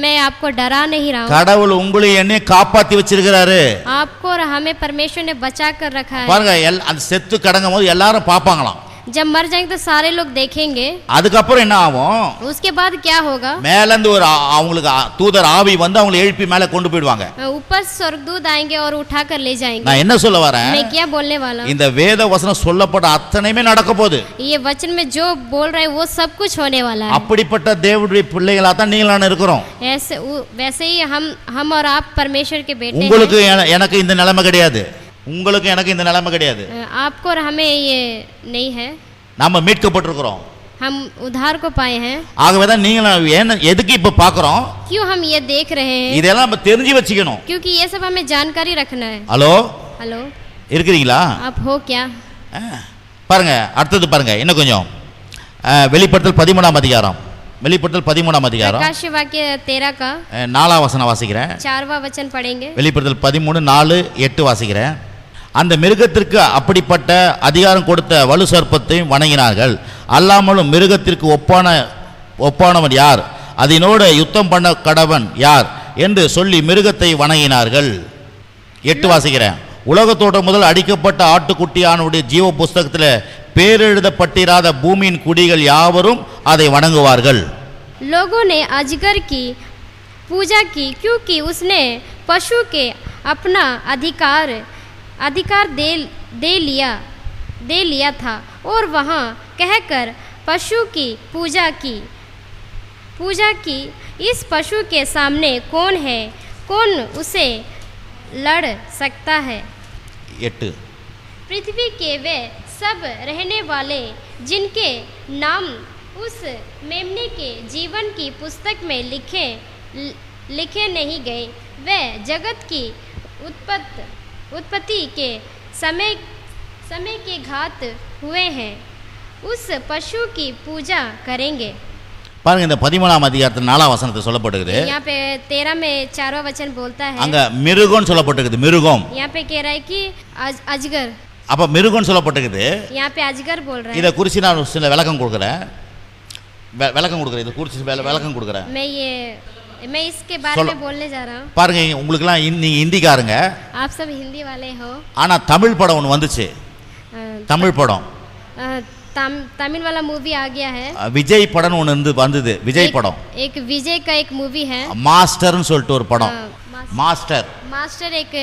मैं आपको डरा नहीं रहा हूँ. கடவுள் உங்களை என்னை காப்பாத்தி வச்சிருக்காரு. आपको और हमें परमेश्वर ने बचा कर रखा है. பாருங்க அந்த செத்து கடங்கும் போது எல்லாரும் பாப்பாங்களாம். जब मर जाएंगे तो सारे लोग देखेंगे. அதுக்கப்புறம் என்ன ஆகும்? उसके बाद क्या होगा? மேல இருந்து ஒரு அவங்களுக்கு தூதர் ஆவி வந்து அவங்களை எழுப்பி மேல கொண்டு போய்டுவாங்க. ऊपर स्वर्गदूत आएंगे और उठा कर ले जाएंगे. நான் என்ன சொல்ல வரேன்? मैं क्या बोलने वाला हूँ? இந்த வேத வசனம் சொல்லப்பட்ட அத்தனையுமே நடக்க போகுது. ये वचन में जो बोल रहे हैं वो सब कुछ होने वाला है. அப்படிப்பட்ட தேவனுடைய பிள்ளைகளா தான் நீங்களும் இருக்கிறோம். ऐसे वैसे ही हम और आप परमेश्वर के बेटे हैं. உங்களுக்கு எனக்கு இந்த நிலைமை கிடையாது. உங்களுக்கு எனக்கு இந்த நிலைமை கிடையாது. आपको और हमें ये नहीं है. நாம மீட்கப்பட்டிருக்கிறோம். हम उद्धार को पाए हैं. ஆகவே தான் நீங்க எதுக்கு இப்ப பார்க்கறோம்? क्यों हम ये देख रहे हैं? இதெல்லாம் நம்ம தெரிஞ்சு வச்சுக்கணும். क्योंकि ये सब हमें जानकारी रखना है. हेलो இருக்கிறீங்களா? आप हो क्या? பாருங்க அடுத்து பாருங்க இன்னும் கொஞ்சம் வெளிப்படுத்தல் 13ஆம் அதிகாரம். வெளிப்படுத்தல் 13ஆம் அதிகாரம். प्रकाश वाक्य 13 का 4ஆம் வசனம் வாசிக்கிறேன். 4वां वचन पढ़ेंगे. வெளிப்படுத்தல் 13 4 8 வாசிக்கிறேன். அந்த மிருகத்திற்கு அப்படிப்பட்ட அதிகாரம் கொடுத்த வலு சர்ப்பத்தையும் வணங்கினார்கள். அல்லாமலும் மிருகத்திற்கு ஒப்பானவன் யார்? அதனோடு யுத்தம் பண்ண கடவன் யார் என்று சொல்லி மிருகத்தை வணங்கினார்கள். 8 வாசிக்கிறேன். உலகத்தோட முதல் அடிக்கப்பட்ட ஆட்டுக்குட்டியானுடைய ஜீவ புஸ்தகத்தில் பேரெழுதப்பட்டிராத பூமியின் குடிகள் யாவரும் அதை வணங்குவார்கள். लोगों ने अजगर की पूजा की क्योंकि उसने पशु के अपना अधिकार दे लिया था और वहाँ कहकर पशु की पूजा की. इस पशु के सामने कौन है? कौन उसे लड़ सकता है? 8 पृथ्वी के वे सब रहने वाले जिनके नाम उस मेमने के जीवन की पुस्तक में लिखे नहीं गए, वे जगत की उत्पत्ति के समय के घात हुए हैं, उस पशु की पूजा करेंगे. பாருங்க இந்த 13ஆம் அதிகாரத்தில் 4ஆம் வசனத்தை சொல்லப்பட்டிருக்குது. यहाँ पे 13 में 4वां वचन बोलता है. அங்க மிருகம் சொல்லப்பட்டிருக்குது. மிருகம். यहाँ पे कह रहा है कि अजगर. அப்ப மிருகம் சொல்லப்பட்டிருக்குது. यहाँ पे अजगर बोल रहा है. இத குறித்து நான் சில விளக்கம் கொடுக்கிறேன். இது குறித்து விளக்கம் கொடுக்கிறேன். मैं इसके बारे में बोलने जा रहा हूँ. பாருங்க உங்களுக்குலாம் நீங்க ஹிந்திக்காரங்க. आप सब हिंदी वाले हो. ஆனா தமிழ் படம் ஒன்று வந்துச்சு. தமிழ் படம் तमिल वाला मूवी आ गया है. விஜய் படம் ஒன்று வந்தது. விஜய் படம். एक विजय का एक मूवी है. மாஸ்டர்னு சொல்லிட்டு ஒரு படம். மாஸ்டர் एक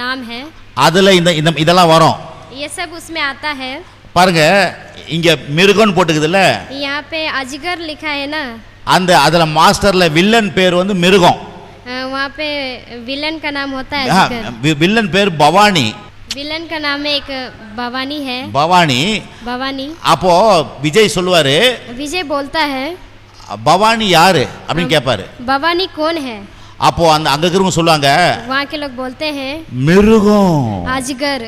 नाम है. அதுல இதெல்லாம் வரும். ये सब उसमें आता है. பாருங்க இங்க மிருகன் போட்டுக்குதுல. यहाँ पे अजगर लिखा है ना. அதுல மாஸ்டர்ல வில்லன் பேர் வந்து மிருகம். वहाँ पे विलन का नाम होता है अजगर. வில்லன் பேர் பவானி. विलन का नाम एक भवानी है. பவானி. அப்போ விஜய் சொல்லுவாரு. विजय बोलता है பவானி யாரு அப்படின்னு கேட்பாரு. भवानी कौन है? அப்போ அங்க இருக்கிறவங்க சொல்லுவாங்க. वहाँ के लोग बोलते हैं மிருகம். अजगर.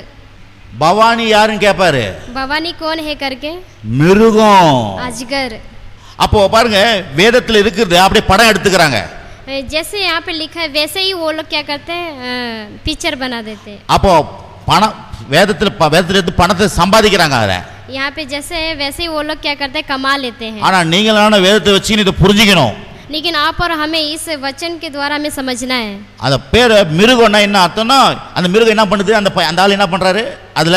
பவானி யாருன்னு கேட்பாரு. भवानी कौन है करके மிருகம். अजगर. அப்போ பாருங்க வேதத்துல இருக்குது அப்படியே படம் எடுத்துக்கறாங்க. जैसे यहाँ पे लिखा है वैसे ही वो लोग क्या करते हैं पिक्चर बना देते हैं. அப்போ பணம் வேதத்துல எடுத்து பணத்தை சம்பாதிக்கறாங்க. यहाँ पे जैसे है वैसे ही वो लोग क्या करते हैं कमा लेते हैं. ஆனா நீங்களான வேதத்தை வச்சு இத புரிஞ்சிக்கணும். लेकिन आप और हमें इस वचन के द्वारा हमें समझना है। அந்த பேர் மிருகம்னா என்ன அர்த்தம்னா அந்த மிருகம் என்ன பண்ணுது, அந்த ஆள் என்ன பண்றாரு, அதுல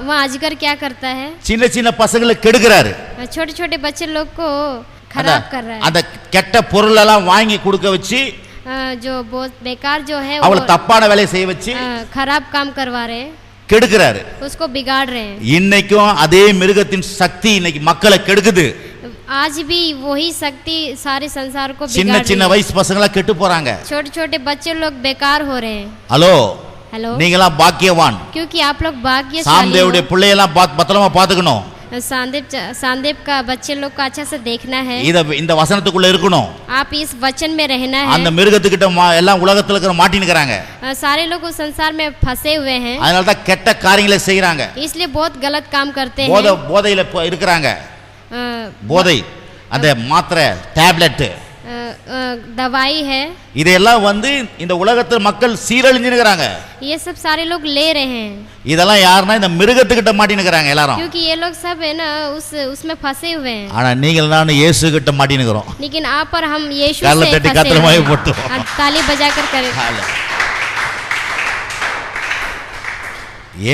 वहाँ अजगर क्या करता है, சின்ன சின்ன பசங்களை கெடுக்கிறாரு, छोटे छोटे बच्चे लोग को खराब कर रहा है। அந்த கெட்ட பொருள் எல்லாம் வாங்கி கொடுக்க வச்சு जो बहुत बेकार जो है அவளை தப்பான வேலையை செய்ய வச்சு खराब काम करवा रहे हैं, கெடுக்கிறாரு, उसको बिगाड़ रहे हैं। இன்னைக்கும் அதே மிருகத்தின் சக்தி இன்னைக்கு மக்களை கெடுக்குது। आज भी वही शक्ति सारे संसार को சின்ன बिगाड़ சின்ன रही है। வயசு பசங்களா கெட்டு போறாங்க। छोटे छोटे बच्चे लोग बेकार हो रहे हैं। ஹலோ, हेलो, நீங்களாம் பாக்கியவான்। क्योंकि आप लोग भाग्यशाली சாம்தேவுடைய பிள்ளையெல்லாம் பத்திரமா பாத்துக்கணும்। हो। सांदेव का बच्चे लोग को अच्छा से देखना है। இந்த வசனத்துக்குள்ள இருக்கணும்। आप इस वचन में रहना है। அந்த மிருகத்துக்கிட்ட எல்லாம் உலகத்துல இருக்கிற மாட்டின்னுக்கறாங்க। सारे लोग उस संसार में फंसे हुए हैं, அதனால தான் கெட்ட காரியங்களை செய்றாங்க। इसलिए बहुत गलत काम करते हैं। போதையில இருக்கறாங்க। போதை, அந்த மாத்திரை, டேப்லெட், दवाई है, இதெல்லாம் இந்த உலகத்துல மக்கள் சீரழிஞ்சிருக்காங்க। ये सब सारे लोग ले रहे हैं। இதெல்லாம் யாருன்னா இந்த மிருகத்துக்கிட்ட மாட்டின்னுக்கறாங்க எல்லாரும்। क्योंकि ये लोग सब है ना उसमें फंसे हुए हैं। ஆனா நீங்கள் நான் இயேசு கிட்ட மாட்டின்னுக்கறோம்। लेकिन आप और हम यीशु கரல से தட்டி फंसे கர்த்தரை हैं। மகிமைப்படுத்துவோம்। ताली बजाकर करें।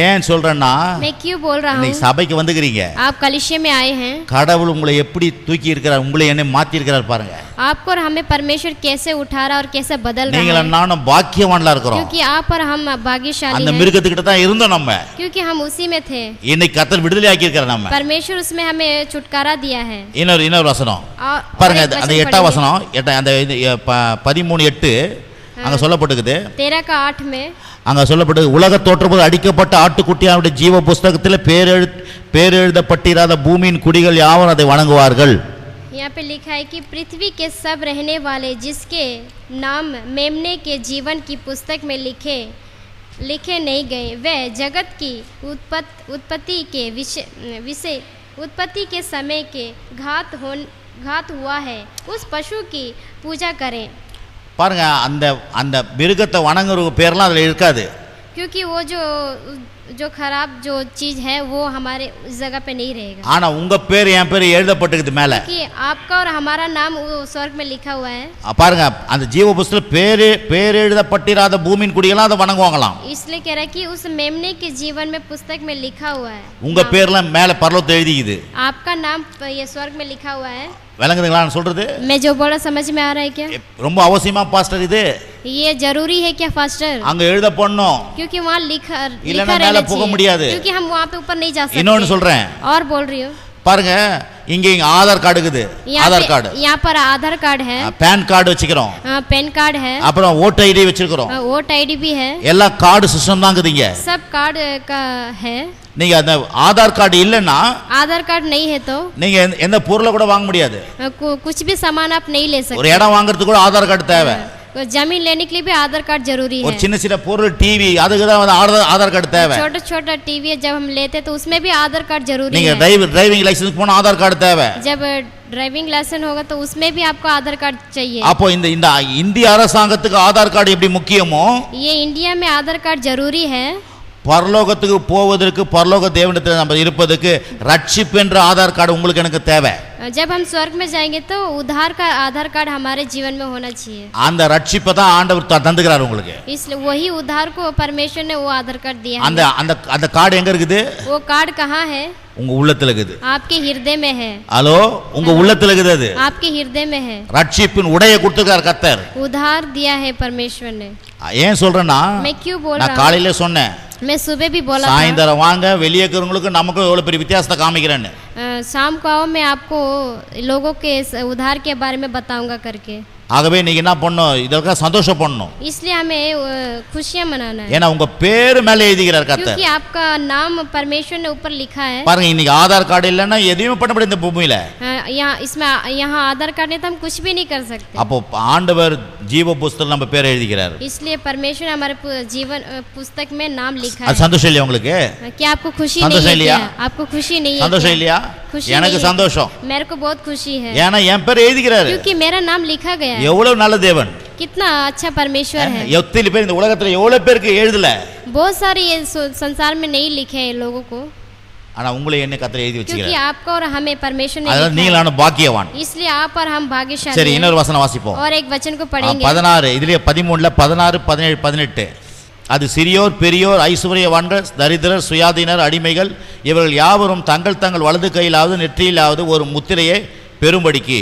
ஏன் சொல்றேன்னா, मैं क्यों बोल रहा हूँ, இன்னைக்கு சபைக்கு வந்துக்கிறீங்க, आप कलीसिया में आए हैं, கடவுள் உங்களை எப்படி தூக்கி இருக்கிறார், உங்களை என்ன மாத்தி இருக்கிறார் பாருங்க। आपको और हमें परमेश्वर कैसे उठा रहा और कैसे बदल रहा நீங்கள் है। நானும் பாக்கியவான்களா இருக்கிறோம்। क्योंकि आप और हम भाग्यशाली அந்த हैं, மிருகத்துக்கிட்ட தான் இருந்தோம் நம்ம। क्योंकि हम उसी में थे। இன்னைக்கு கர்த்தர் விடுதலை ஆக்கி இருக்கிறார் நம்ம। परमेश्वर उसमें हमें छुटकारा दिया है। இன்னொரு வசனம் और பாருங்க, एक அந்த वचन 8ஆம் पढ़ेंगे। வசனம், அந்த 13:8 அங்க சொல்லப்பட்டிருக்குது। 13 में அங்க சொல்லப்பட்டது, உலக தோற்றம்போது அடிக்கப்பட்ட ஆட்டுக்குட்டியானுடைய ஜீவ புஸ்தகத்தில் பேரெழுதப்பட்டிராத பூமியின் குடிகள் யாவரும் அதை வணங்குவார்கள்। यहाँ पे लिखा है कि पृथ्वी के सब रहने वाले जिसके नाम मेमने के जीवन की पुस्तक में लिखे नहीं गए, वे जगत की उत्पत्ति के विषय उत्पत्ति के समय के घात हुआ है उस पशु की पूजा करें। பாருங்க, அந்த மிருகத்தை வணங்குற பேர்லாம் அதுல இருக்காது। क्योंकि वो जो खराब जो चीज है वो हमारे उस जगह पे नहीं रहेगा। ஆனா உங்க பேர் என் பேர் எழுதப்பட்டிருக்குது மேல। कि आपका और हमारा नाम वो स्वर्ग में लिखा हुआ है। பாருங்க, அந்த ஜீவ புஸ்தகத்தில் பேரெழுதப்பட்டிராத பூமியின் குடிகள்லாம் அதை வணங்குவாங்களாம்। इसलिए कह रहा है कि उस मेमने के जीवन में पुस्तक में लिखा हुआ है, உங்க பேர்லாம் மேல பரலோகத்துல எழுதிக்குது। आपका नाम ये स्वर्ग में लिखा हुआ है। விளங்குதுங்களா நான் சொல்றது? मैं जो बोला समझ में आ रहा है क्या? ரொம்ப அவசியமா பாஸ்டர் இது? ये जरूरी है क्या फास्टर? அங்க எழுத போடணும், क्योंकि वहाँ लिखा இல்லனா மேல போக முடியாது। क्योंकि हम वहाँ पे ऊपर नहीं जा सकते। இன்னொன்னு சொல்றேன், और बोल रही हूँ, பாருங்க, இங்க ஆதார் கார்டு இருக்குது, ஆதார் கார்டு, यहाँ पर आधार कार्ड है, पैन कार्ड வச்சுக்கிறோம், पैन कार्ड है, அப்புறம் ஓட் ஐடி வச்சிருக்கிறோம், वोट आईडी भी है, எல்லா கார்டு சிஸ்டம் தான் இருக்குதுங்க। सब कार्ड का है। நீங்க அந்த ஆதார் கார்டு இல்லைன்னா, आधार कार्ड नहीं है तो நீங்க எந்த பொருளை கூட வாங்க முடியாது। कुछ भी सामान आप नहीं ले सकते। ஒரு இடம் வாங்குறதுக்கு கூட ஆதார் கார்டு தேவை। जमीन लेने के लिए भी आधार कार्ड जरूरी है। ஒரு சின்ன சின்ன பொருள், டிவி, அதுக்கு தான் ஆதார் கார்டு தேவை। छोटा छोटा टीवी जब हम लेते तो उसमें भी आधार कार्ड जरूरी நீங்க है। டிரைவிங் லைசென்ஸ் போனா ஆதார் கார்டு தேவை। जब ड्राइविंग लाइसेंस होगा तो उसमें भी आपको आधार कार्ड चाहिए। அப்போ இந்த இந்திய அரசாங்கத்துக்கு ஆதார் கார்டு எப்படி முக்கியமோ, ये इंडिया में आधार कार्ड जरूरी है। பரலோகத்துக்கு போவதற்கு, பரலோக தேவனிடத்தில் நம்ம இருப்பதற்கு ரட்சிப்பு என்ற ஆதார் கார்டு உங்களுக்கு எனக்கு தேவை। जब हम स्वर्ग में जाएंगे तो उद्धार का आधार कार्ड हमारे जीवन में होना चाहिए। அந்த ரட்சிப்பை தான் ஆண்டவர் தந்துக்கிறார் உங்களுக்கு। इसलिए वही उद्धार को परमेश्वर ने वो आधार कार्ड दिया है। அந்த கார்டு எங்க இருக்குது? वो कार्ड कहाँ है? உங்க உள்ளத்துல இருக்குது। आपके हृदय में है। ஹலோ, உங்க உள்ளத்துல இருக்குது அது। आपके हृदय में है। ரட்சிப்பின் உடையை கொடுத்துக்கிறார் கர்த்தர்। उद्धार दिया है परमेश्वर ने। ஏன் சொல்றேன்னா, मैं क्यों बोल रहा நான் காலையில சொன்னேன், मैं सुबह भी बोला था, சாயந்தரம் வாங்க, வெளியே இருக்கிறவங்களுக்கு நமக்கு எவ்வளவு பெரிய வித்தியாசத்தை காமிக்கிறேன்னு। शाम को आओ, मैं आपको लोगों के उद्धार के बारे में बताऊंगा करके। ஆகவே நீங்க என்ன பண்ணணும், இதற்காக சந்தோஷப்படணும்। इसलिए हमें खुशियां मनाना है, ஏன்னா உங்க பேர் மேல எழுதிக்கிறார் கர்த்தர்। क्योंकि आपका नाम परमेश्वर ने ऊपर लिखा है। பாருங்க, இன்னைக்கு ஆதார் கார்டு இல்லைன்னா எதையுமே பண்ண முடியாது இந்த பூமியில। यहाँ आधार कार्ड नहीं तो हम कुछ भी नहीं कर सकते। அப்போ ஆண்டவர் ஜீவ புஸ்தகத்தில் நம்ம பேர் எழுதிக்கிறார்। इसलिए परमेश्वर हमारे जीवन पुस्तक में नाम लिखा அது है। சந்தோஷம் இல்லையா உங்களுக்கு? क्या आपको खुशी संतोष नहीं है लिया? क्या? आपको खुशी नहीं है சந்தோஷம் क्या? இல்லையா? खुशी எனக்கு नहीं है। சந்தோஷம், मेरे को बहुत खुशी है, ஏன்னா என் பேர் எழுதிக்கிறாரு। क्योंकि मेरा नाम लिखा गया है। எவ்வளவு நல்ல தேவன், कितना अच्छा परमेश्वर है। எத்தனை பேர் இந்த உலகத்துல எவ்வளவு பேருக்கு எழுதல, बहुत सारे ये संसार में नहीं लिखे हैं लोगों को। ஆனா உங்களை என்ன கர்த்தர் எழுதி क्योंकि வச்சிருக்கார். आपको और हमें परमेश्वर ने அதனால लिखा நீங்களான பாக்கியவான். है। इसलिए आप और हम भाग्यशाली சரி हैं। இன்னொரு வசனம் வாசிப்போம். और एक वचन को पढ़ेंगे 16 இதுலயே 13ல 16 17 18. அது சிறியோர் பெரியோர் ஐசுவரியவான்கள் தரித்திரர் சுயாதீனர் அடிமைகள் இவர்கள் யாவரும் தங்கள் தங்கள் வலது கையிலாவது நெற்றியிலாவது ஒரு முத்திரையை பெறும்படிக்கு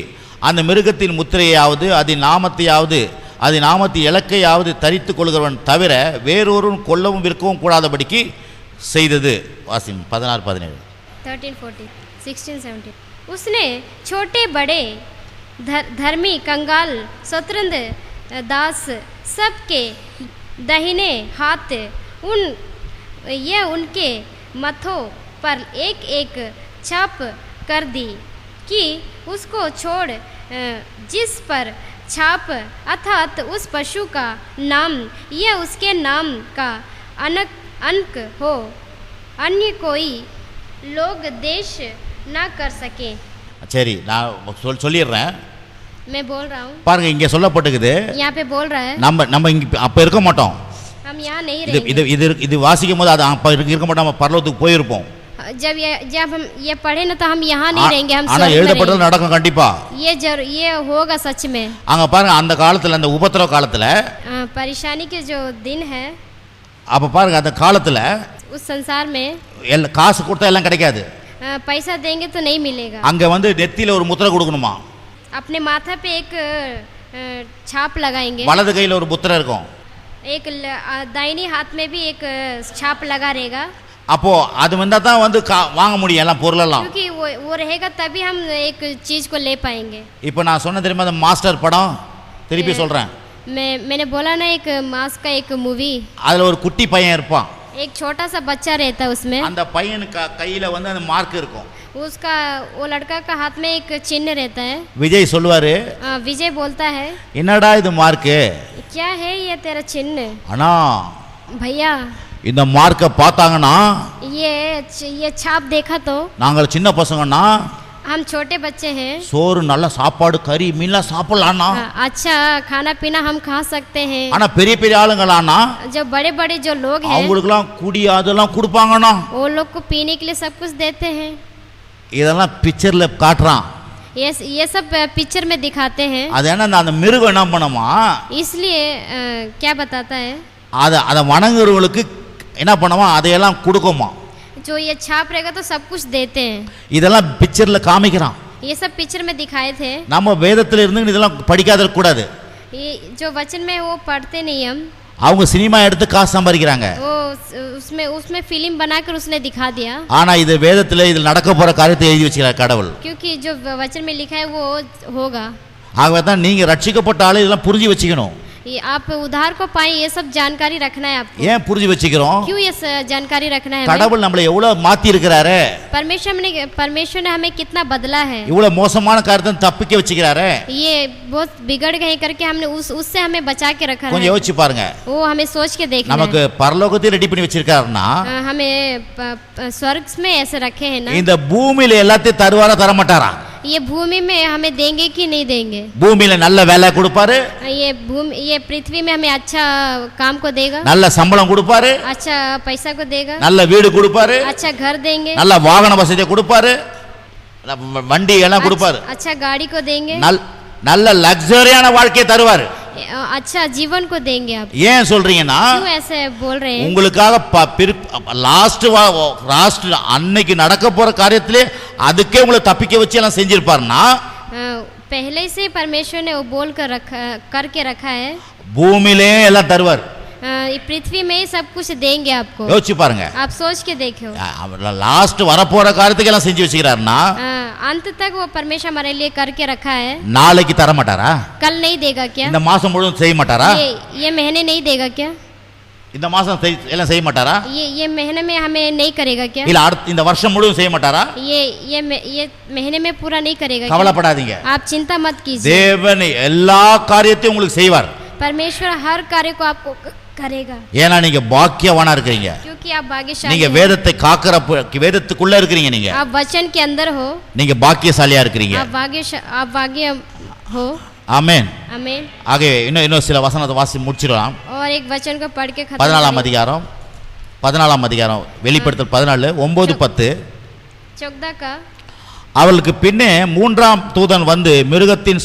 அந்த மிருகத்தின் முத்திரையாவது அதன் நாமத்தையாவது அதன் நாமத்தின் இலக்கையாவது தரித்துக் கொள்கிறவன் தவிர வேறொருவன் கொல்லவும் விற்கவும் கூடாதபடிக்கு செய்தது. வாசிம் 16 17 13 14 16 17 उसने छोटे बड़े धर्मी कंगाल स्वतंत्र दास सबके दाहिने हाथ उनके मथों पर एक एक छाप कर दी कि उसको छोड़ जिस पर छाप अर्थात उस पशु का नाम या उसके नाम का अंक हो अन्य कोई लोग देश ना कर सके. சரி நான் சொல்லிடுறேன். मैं बोल रहा हूँ. பாருங்க இங்க சொல்லப்பட்டிருக்குது. यहाँ पे बोल रहा है. நம்ம இங்க அப்ப இருக்க மாட்டோம். हम यहाँ नहीं இது रहेंगे. இது இது வாசிக்கும் போது அது அப்ப இருக்க மாட்டோம். நம்ம பரலோகத்துக்கு போயிருப்போம். जब हम ये पढ़े ना तो हम यहाँ नहीं रहेंगे. हम ஆனா எழுதப்பட்டது நடக்கும் கண்டிப்பா. ये होगा सच में. அங்க பாருங்க அந்த காலத்துல அந்த உபத்திரவ காலத்துல परेशानी के जो दिन है அப்ப பாருங்க அந்த காலத்துல उस संसार में காசு கொடுத்தா எல்லாம் கிடைக்காது. पैसा देंगे तो नहीं मिलेगा. அங்க வந்து நெத்தியில ஒரு முத்திரை கொடுக்கணுமா. अपने माथा पे एक छाप लगाएंगे. வலது கையில ஒரு முத்திரை இருக்கும். एक दाहिनी हाथ में भी एक छाप लगा रहेगा. அப்போ அது வந்தா தான் வந்து வாங்க முடியும் எல்லாம் பொருளெல்லாம். क्योंकि वो रहेगा तभी हम एक चीज को ले पाएंगे. இப்போ நான் சொன்ன தெரியுமா அந்த மாஸ்டர் படம் திருப்பி சொல்றேன். मैंने बोला ना एक मास का एक मूवी. அதுல ஒரு குட்டி பையன் இருப்பான். एक छोटा सा बच्चा रहता है उसमें. அந்த பையனுக்கு கையில வந்து அந்த மார்க் இருக்கும். उसका वो लड़का का हाथ में एक चिन्ह रहता है. விஜய் சொல்வாரு. विजय बोलता है என்னடா இது மார்க். क्या है ये तेरा चिन्ह. அண்ணா भैया இந்த மார்க்க பார்த்தாங்கன்னா ये छाप देखा तो நாங்கள் சின்ன பசங்கன்னா हम छोटे बच्चे हैं. சோறு நல்ல சாப்பாடு கறி மீன்லாம் சாப்பிடலாம்னா. अच्छा खाना पीना हम खा सकते हैं. ஆனா பெரிய பெரிய ஆளுங்களானா जो बड़े बड़े जो लोग हैं அவங்களுக்குலாம் குடி அதெல்லாம் கொடுப்பாங்கண்ணா. वो लोग को पीने के लिए सब कुछ देते हैं. இதெல்லாம் பிக்சர்ல காட்டுறான். ये सब पिक्चर में दिखाते हैं. அது என்ன அந்த மிருகம் என்ன பண்ணுமா इसलिए क्या बताता है அத வணங்குறவங்களுக்கு என்ன பண்ணுமா அதையெல்லாம் கொடுக்குமா. जो ये छाप रहेगा तो सब कुछ देते हैं. இதெல்லாம் பிக்சர்ல காமிக்கிறான். ये सब पिक्चर में दिखाए थे. நம்ம வேதத்துல இருந்து இதெல்லாம் படிக்காத கூடாது. ये जो वचन में वो पढ़ते नहीं हम. அவங்க சினிமா எடுத்து காசு சம்பாதிக்கிறாங்க. वो उसमें फिल्म बनाकर उसने दिखा दिया. ஆனா இது வேதத்துல இதில் நடக்க போற காரியத்தை எழுதி வச்சிருக்கார் கடவுள். क्योंकि जो वचन में लिखा है वो होगा. ஆகவே தான் நீங்க ரட்சிக்கப்பட்ட ஆளு இதெல்லாம் புரிஞ்சு வச்சுக்கணும். आप उद्धार को पाए ये सब जानकारी रखना है आपको. ஏன் புரிஞ்சு வச்சுக்கிறோம். क्यों ये जानकारी रखना है. கடவுள் நம்மளை எவ்வளவு மாத்தி இருக்கிறாரு. परमेश्वर ने हमें कितना बदला है. இவ்வளவு மோசமான காரியத்தை தப்பிக்க வச்சுக்கிறாரு. ये बहुत बिगड़ गए करके हमने उससे हमें बचा के रखा है. கொஞ்சம் யோசிச்சு பாருங்க. वो हमें सोच के देखना है. நமக்கு பரலோகத்தை ரெடி பண்ணி வச்சிருக்காருன்னா हमें स्वर्ग में ऐसे रखे हैं ना. இந்த பூமியில எல்லாத்தையும் தருவாரா தர மாட்டாரா. ये भूमि में हमें देंगे कि नहीं देंगे. பூமியில நல்ல வேலை கொடுப்பாரு. ये पृथ्वी में हमें अच्छा काम को देगा. நல்ல சம்பளம் கொடுப்பாரு. अच्छा पैसा को देगा. நல்ல வீடு கொடுப்பாரு. अच्छा घर देंगे. நல்ல வாகன வசதியை கொடுப்பாரு. வண்டி எல்லாம் கொடுப்பாரு. अच्छा गाड़ी को देंगे. நல்ல லக்ஸரியான வாழ்க்கையை தருவாரு. अच्छा जीवन को देंगे. आप ஏன் சொல்றீங்கன்னா क्यों ऐसे बोल रहे हैं. உங்களுக்காக லாஸ்ட் அன்னைக்கு நடக்க போற காரியத்திலே அதுக்கே உங்களை தப்பிக்க வச்சு எல்லாம் செஞ்சிருப்பாருன்னா पहले से परमेश्वर ने वो बोल कर करके रखा है. பூமியிலே எல்லாம் தருவார். पृथ्वी में ही सब कुछ देंगे आपको. யோசிச்சு பாருங்க. आप सोच के देखो. லாஸ்ட் வரப்போற காரியத்துக்கு எல்லாம் செஞ்சு வச்சுக்கிறாருன்னா अंत तक वो परमेश्वर हमारे लिए करके रखा है. நாளைக்கு தர மாட்டாரா. कल नहीं देगा क्या. இந்த மாசம் முழுவதும் செய்ய மாட்டாரா. ये महीने नहीं देगा क्या. இந்த மாசம் எல்லாம் செய்ய மாட்டாரா. ये महीने में हमें नहीं करेगा क्या. இல்ல இந்த வருஷம் முழுவதும் செய்ய மாட்டாரா. ये महीने में पूरा नहीं करेगा. கவலைப்படாதீங்க. आप चिंता मत कीजिए. தேவன் எல்லா காரியத்தையும் உங்களுக்கு செய்வார். परमेश्वर हर कार्य को आपको करेगा. ஏன்னா நீங்க பாக்கியவானா இருக்கீங்க. क्योंकि आप भाग्यशाली நீங்க வேதத்தை காக்கற வேதத்துக்குள்ள இருக்கீங்க. நீங்க आप वचन के अंदर हो. நீங்க பாக்கியசாலியா இருக்கீங்க. आप भाग्य हो. ஆமென். आमीन. ஆகவே இன்னும் சில வசனத்தை வாசி முடிச்சிடலாம். और एक वचन को पढ़ के खत्म. 14ஆம் அதிகாரம் வெளிப்படுத்தல் 14 9 10 14 का அவளுக்கு பின்னே மூன்றாம் தூதன் வந்து மிருகத்தின்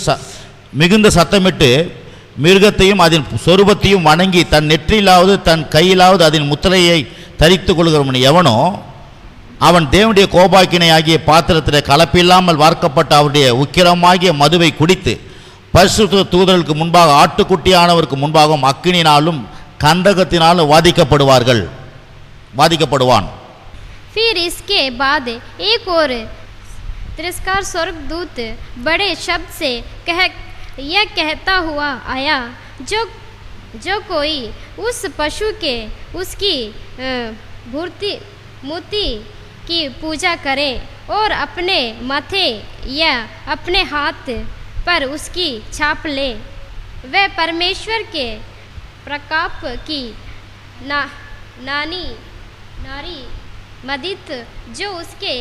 மிகுந்த சத்தமிட்டு மிருகத்தையும் அதன் சொரூபத்தையும் வணங்கி தன் நெற்றியிலாவது தன் கையிலாவது அதன் முத்திரையை தரித்து கொள்கிறவன் எவனோ அவன் தேவனுடைய கோபாக்கினை ஆகிய பாத்திரத்தில் கலப்பில்லாமல் வார்க்கப்பட்ட அவருடைய உக்கிரமாகிய மதுவை குடித்து பரிசுத்த தூதர்களுக்கு முன்பாக ஆட்டுக்குட்டியானவருக்கு முன்பாகவும் அக்கினினாலும் கந்தகத்தினாலும் வாதிக்கப்படுவான். फिर इसके बाद एक और तिरस्कार स्वर्गदूत बड़े शब्द से यह कहता हुआ आया, जो कोई उस पशु के उसकी मूर्ति की पूजा करे और अपने माथे या अपने हाथ पर उसकी छाप ले, वह परमेश्वर के प्रताप की नारी मदित जो उसके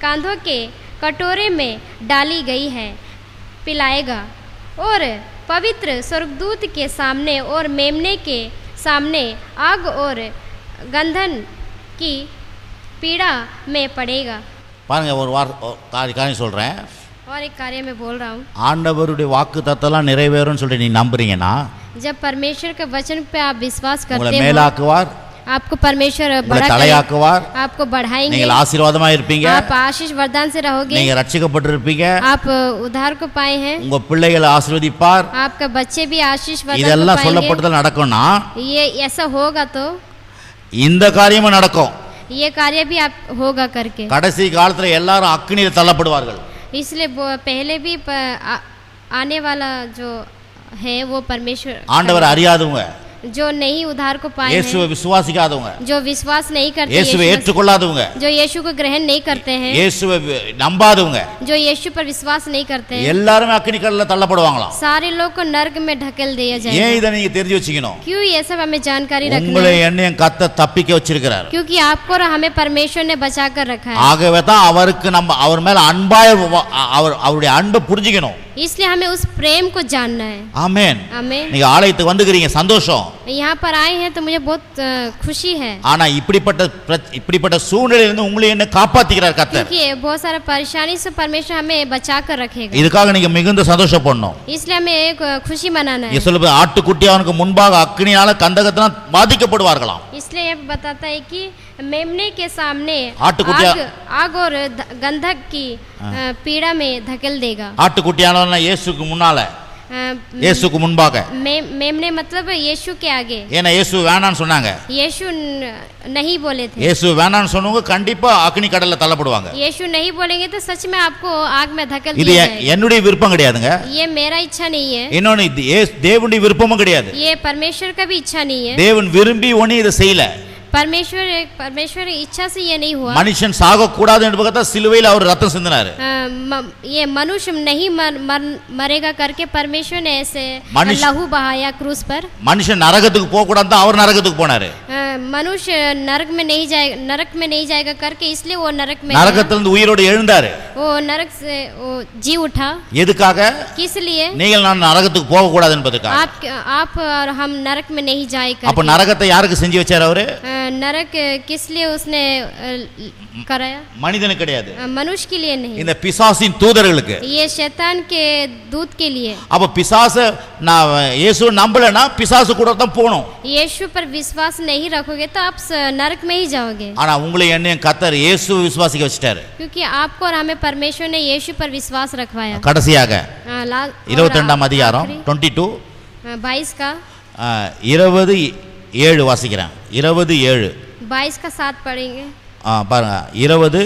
कांधों के कटोरे में डाली गई है पिलाएगा, और पवित्र स्वर्गदूत के सामने और मेमने के सामने आग और गंधन की पीड़ा में पड़ेगा. பாருங்க, ஒரு காரியம் சொல்றேன். और एक कार्य में बोल रहा हूँ. ஆண்டவருடைய வாக்குத்தத்தம்லாம் நிறைவேறும்னு சொல்லிட்டு நீ நம்புறீங்கன்னா, जब परमेश्वर के वचन पे आप विश्वास करते உங்களை हो, மேலாக்குவார், आपको परमेश्वर தலையாக்குவார், आपको बढ़ाएंगे, நீங்கள் ஆசீர்வாதமா இருப்பீங்க, आप आशीष वरदान से रहोगे, நீங்க ரட்சிக்கப்பட்டிருப்பீங்க, आप उद्धार को पाए हैं, உங்க பிள்ளைகளை ஆசீர்வதிப்பார். आपका बच्चे भी आशीष वरदान को இதெல்லாம் पाएंगे. சொல்லப்பட்டதெல்லாம் நடக்கும்னா ये ऐसा होगा तो இந்த காரியமும் நடக்கும். ये कार्य भी आप होगा करके. கடைசி காலத்துல எல்லாரும் அக்கினியில் தள்ளப்படுவார்கள். इसलिए पहले भी आने वाला जो है वो परमेश्वर ஆண்டவர் அறியாதவங்க, जो नहीं उद्धार को पाए இயேசுவை हैं, விசுவாசிக்காதவங்க, जो विश्वास नहीं करते, இயேசுவை ஏற்றுக்கொள்ளாதவங்க, जो यीशु को ग्रहण नहीं करते हैं, இயேசுவை நம்பாதவங்க, जो यीशु पर विश्वास नहीं करते हैं, எல்லாரும் அக்கினிக்கல்ல தள்ளப்படுவாங்களாம். सारे लोग को नरक में ढकेल दिया ஏன் जाएगा. இதை நீங்க தெரிஞ்சு வச்சுக்கணும்? क्यों ये सब हमें जानकारी रखना உங்களை है? என்னையும் கத்த தப்பிக்க வச்சிருக்கிறார். क्योंकि आपको और हमें परमेश्वर ने बचा कर रखा है. ஆகவே தான் அவருக்கு நம்ம அவர் மேல அன்பாய அவருடைய அன்பை புரிஞ்சுக்கணும். इसलिए हमें उस प्रेम को जानना है. ஆமென். आमीन. நீங்க ஆலயத்துக்கு வந்துக்கிறீங்க, சந்தோஷம். यहाँ पर आए हैं तो मुझे बहुत खुशी है. ஆனா இப்படிப்பட்ட சூழ்நிலையிலிருந்து உங்களை என்ன காப்பாத்திக்கிறார் கர்த்தர். क्योंकि बहुत सारा परेशानी से परमेश्वर हमें बचा कर रखेगा. இதுக்காக நீங்க மிகுந்த சந்தோஷப்படணும். इसलिए हमें एक खुशी मनाना है. சொல்லுது ஆட்டுக்குட்டியானுக்கு முன்பாக அக்கினியால கந்தகத்தினால் பாதிக்கப்படுவார்களாம். इसलिए ये बताता है कि मेमने के सामने आग और गंधक की पीड़ा में धकेल देगा. ஆட்டுக்குட்டியானவன இயேசுக்கு முன்னால, இயேசுக்கு முன்பாக. मेमने मतलब यीशु के आगे. ஏன்னா இயேசு வேணான்னு சொன்னாங்க. यीशु नहीं बोले थे. இயேசு வேணான்னு சொன்னவங்க கண்டிப்பா அக்கினி கடல்ல தள்ளப்படுவாங்க. यीशु नहीं बोलेंगे तो सच में आपको आग में धकेल இது दिया जाएगा. என்னுடைய விருப்பம் கிடையாதுங்க. ये मेरा इच्छा नहीं है. இன்னொன்னு தேவனுடைய விருப்பமும் கிடையாது. ये परमेश्वर का भी इच्छा नहीं है. தேவன் விரும்பி ஒண்ணு இதை செய்யல. परमेश्वर इच्छा से ये नहीं हुआ. மனுஷன் சாக கூடாது என்பதற்காக சிலுவையில் அவர் ரத்தம் சிந்தினார். ये मनुष्य नहीं मरेगा करके परमेश्वर ने ऐसे लहू बहाया क्रूस पर. மனுஷன் நரகத்துக்கு போக கூடாது தான் அவர் நரகத்துக்கு போனாரு. मनुष्य नरक में नहीं जाएगा करके इसलिए वो नरक में நரகத்திலிருந்து உயிரோடு எழுந்தாரு. वो नरक से वो जी उठा. எதுக்காக? किस लिए? நீங்கள் நான் நரகத்துக்கு போக கூடாது என்பதற்காக. आप और हम नरक में नहीं जाए करके. அப்ப நரகத்தை யாருக்கு செஞ்சு வச்சார் அவரு? नरक किस लिए उसने कराया? மனிதனுக்கு கிடையாது, मनुष्य के लिए नहीं. இந்த பிசாசின் தூதர்களுக்கு. ये शैतान के दूत के लिए. அப்ப பிசாச நான் இயேசு நம்பலனா பிசாசு கூட தான் போணும். यीशु पर विश्वास नहीं रखोगे तो आप नरक में ही जाओगे. ஆனா உங்களை என்னையும் கர்த்தர் இயேசு விசுவாசிக்க வச்சிட்டாரு. क्योंकि आपको और हमें परमेश्वर ने यीशु पर विश्वास रखवाया. கடைசியாக 22ஆம் அதிகாரம் 22 22 का 27 வாசிக்கிறேன். 27 22 का 7 पढ़ेंगे. பாருங்க 20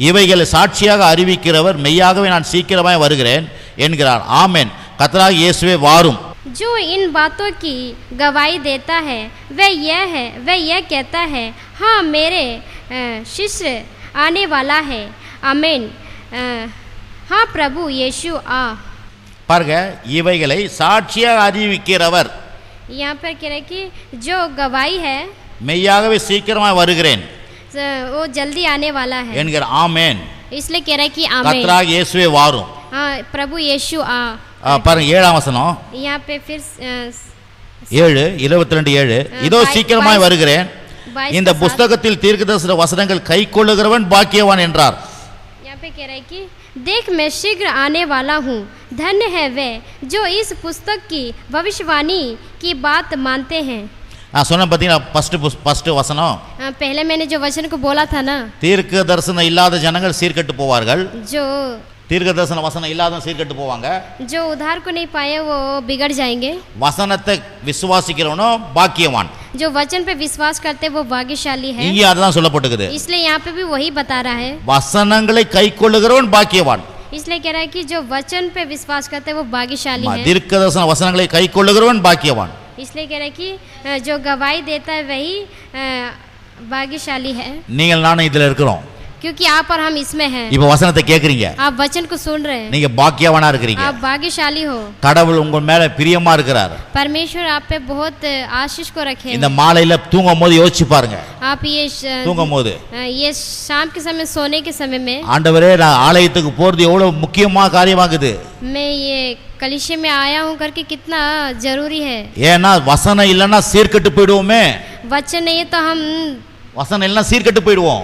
இவைகளை சாட்சியாக அறிவிக்கிறவர் மெய்யாகவே நான் சீக்கிரமாய் வருகிறேன் என்கிறார். ஆமென். கர்த்தராகிய இயேசுவே வாரும். जो इन बातों की गवाही देता है वह यह कहता है, हाँ मेरे शिष्य आने वाला है. आमीन. हाँ प्रभु यीशु आ. பாருங்க, இவைகளை சாட்சியாக அறிவிக்கிறவர். यहाँ पर कह रहे कि जो गवाही है மெய்யாகவே சீக்கிரமாய் வருகிறேன் वो जल्दी आने वाला है என்கிற. ஆமென். इसलिए कह रहा है कि आमीन. கர்த்தராகிய இயேசுவே வாரும். हाँ प्रभु यीशु आ. பாருங்க 7ஆம் வசனம். यहाँ पे फिर 7:22 இதோ சீக்கிரமாய் வருகிறேன், 22 இந்த के साथ புஸ்தகத்தில் தீர்க்கதரிசன வசனங்கள் கைக்கொள்ளுகிறவன் பாக்கியவான் என்றார். यहाँ पे कह रहा है कि देख मैं शीघ्र आने वाला हूँ, धन्य है वे जो इस पुस्तक की भविष्यवाणी की बात मानते हैं. நான் சொன்னேன் பார்த்தீங்கன்னா ஃபர்ஸ்ட் வசனம், पहले मैंने जो वचन को बोला था ना, தீர்க்க தரிசனம் இல்லாத ஜனங்கள் சீர்கெட்டு போவார்கள். जो தீர்க்க தரிசன வசனம் இல்லாத சீர்கெட்டு போவாங்க. जो उद्धार को नहीं पाए वो बिगड़ जाएंगे. வசனத்தை விசுவாசிக்கிறவனோ பாக்கியவான். जो वचन पे विश्वास करते वो भाग्यशाली है. இங்கே அதுதான் சொல்லப்பட்டிருக்குது. इसलिए यहाँ पे भी वही बता रहा है. வசனங்களை கைக்கொள்ளுகிறவன் பாக்கியவான். इसलिए कह रहा है कि जो वचन पे विश्वास करते वो भाग्यशाली है. தீர்க்க தரிசன வசனங்களை கைக்கொள்ளுகிறவன் பாக்கியவான். इसलिए कह रहा है कि जो गवाही देता है वही भाग्यशाली है. நீங்கள் நானும் இதுல இருக்கிறோம். क्योंकि आप और हम इसमें हैं. இப்ப வசனத்தை கேக்குறீங்க, आप वचन को सुन रहे हैं, நீங்க பாக்கியவானா இருக்கிறீங்க. आप भाग्यशाली हो. கடவுள் உங்க மேல பிரியமா இருக்கிறார். परमेश्वर आप पे बहुत आशीष को रखे இந்த हैं. மாலையில தூங்கும் போது யோசிச்சு பாருங்க. आप தூங்கும் போது ये शाम के समय सोने के समय में ஆண்டவரே நான் ஆலயத்துக்கு போறது எவ்வளவு முக்கியமான காரியமாகுது. मैं ये कलीसिया में आया हूँ करके कितना जरूरी है. ஏன்னா வசனம் இல்லைன்னா சீர்கெட்டு போயிடுவோமே. वचन नहीं तो हम வசனம் இல்லைன்னா சீர்கெட்டு போயிடுவோம்,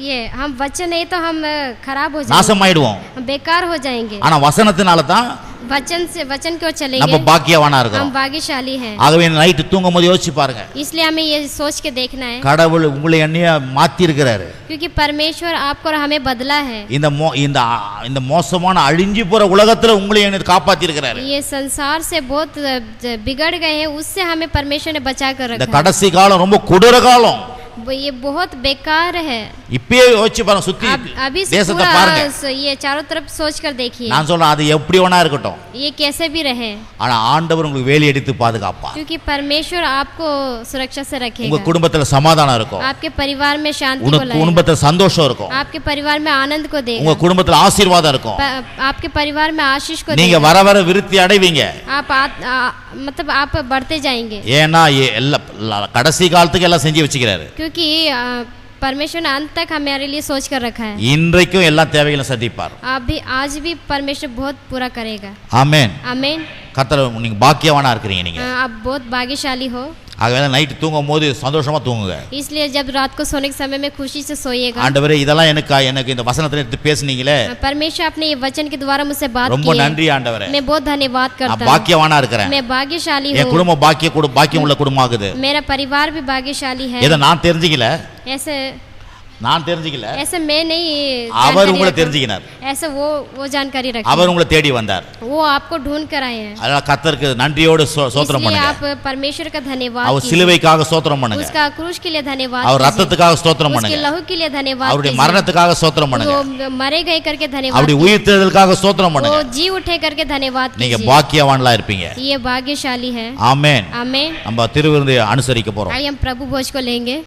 ये हम वचन नहीं तो हम खराब हो जाएंगे, நாசமாயிடுவோம். हम बेकार हो जाएंगे. ஆனா வசனத்தினால தான் वचन की ओर நம்ம चलेंगे, பாக்கியவானா हम இருக்கிறோம். भाग्यशाली हैं. ஆகவே நைட்டு தூங்கும் போது யோசிச்சு பாருங்க, इसलिए हमें ये सोच के देखना है, கடவுள் உங்களை என்னைய மாத்தி இருக்கிறாரு. क्योंकि परमेश्वर आपको और हमें बदला है. இந்த மோசமான அழிஞ்சு போற உலகத்துல உங்களை என்னை காப்பாத்தி இருக்கிறாரு. ये संसार से बहुत बिगड़ गए हैं, उससे हमें परमेश्वर ने बचा कर இந்த रखा கடைசி காலம் ரொம்ப கொடூர காலம். है. ये बहुत बेकार है. இப்பயே யோசிச்சு பாருங்க, சுத்தி अभी से தேசத்தை पूरा பாருங்க. ये चारों तरफ सोच कर देखिए, நான் சொல்றேன் அது எப்படி வேணா இருக்கட்டும், ये कैसे भी रहे, ஆனா ஆண்டவர் உங்களுக்கு வேலி எடுத்து பாதுகாப்பார். क्योंकि परमेश्वर आपको सुरक्षा से உங்க रखेगा. குடும்பத்துல சமாதானம் இருக்கும், आपके परिवार में शांति को உங்க लाएगा, குடும்பத்துல சந்தோஷம் இருக்கும், आपके परिवार में आनंद को देगा, உங்க குடும்பத்துல ஆசீர்வாதம் இருக்கும். आपके परिवार में आशीष को நீங்க देगा. வர வர விருத்தி அடைவீங்க. आप मतलब आप बढ़ते जाएंगे, ஏன்னா கடைசி காலத்துக்கு எல்லாம் செஞ்சு வச்சுக்கிறாரு. क्योंकि परमेश्वर ने अंत तक हमारे लिए सोच कर रखा है. இன்றைக்கும் எல்லா தேவைகளும் சந்திப்பார். आज भी परमेश्वर बहुत पूरा करेगा. ஆமென். आमीन. கர்த்தர் நீங்க பாக்கியவானா இருக்கிறீங்க. நீங்க आप बहुत भाग्यशाली हो. ஆகவே நைட்டு தூங்கும் போது சந்தோஷமா தூங்குங்க. इसलिए जब रात को सोने के समय में खुशी से सोइएगा. ஆண்டவரே இதெல்லாம் எனக்கு இந்த வசனத்துல எடுத்து பேசுனீங்களே, परमेश्वर आपने ये वचन के द्वारा मुझसे बात ரொம்ப की है. நன்றி ஆண்டவரே. मैं बहुत धन्यवाद நான் करता हूँ. பாக்கியவானா இருக்கிறேன். मैं भाग्यशाली என் हूँ. குடும்பம் பாக்கியம் உள்ள குடும்பம் ஆகுது. मेरा परिवार भी भाग्यशाली है. இதை நான் தெரிஞ்சுக்கல, ऐसे मैं नहीं அவர் உங்களை जानकारी தெரிஞ்சுக்கினார். रखा. ऐसे वो जानकारी रखी. அவர் உங்களை தேடி வந்தார். वो आपको ढूंढ कर आए हैं. அதனால கர்த்தருக்கு நன்றியோடு ஸ்தோத்திரம் इसलिए பண்ணுங்க. आप परमेश्वर का धन्यवाद அவர் कीजिए. சிலுவைக்காக ஸ்தோத்திரம் பண்ணுங்க. उसका क्रूस के लिए धन्यवाद அவர் कीजिए. ரத்தத்துக்காக ஸ்தோத்திரம் उसके பண்ணுங்க. लहू के लिए धन्यवाद அவருடைய कीजिए. மரணத்துக்காக ஸ்தோத்திரம் பண்ணுங்க. वो मरे गए करके धन्यवाद அவருடைய कीजिए. உயிர்த்தெழுதலுக்காக ஸ்தோத்திரம் वो பண்ணுங்க. जी उठे करके धन्यवाद நீங்க कीजिए. பாக்கியவான்களா இருப்பீங்க. ये भाग्यशाली है. ஆமென். आमीन. நம்ம திருவிருந்தை அனுசரிக்க போறோம். आइए हम प्रभु भोज को लेंगे.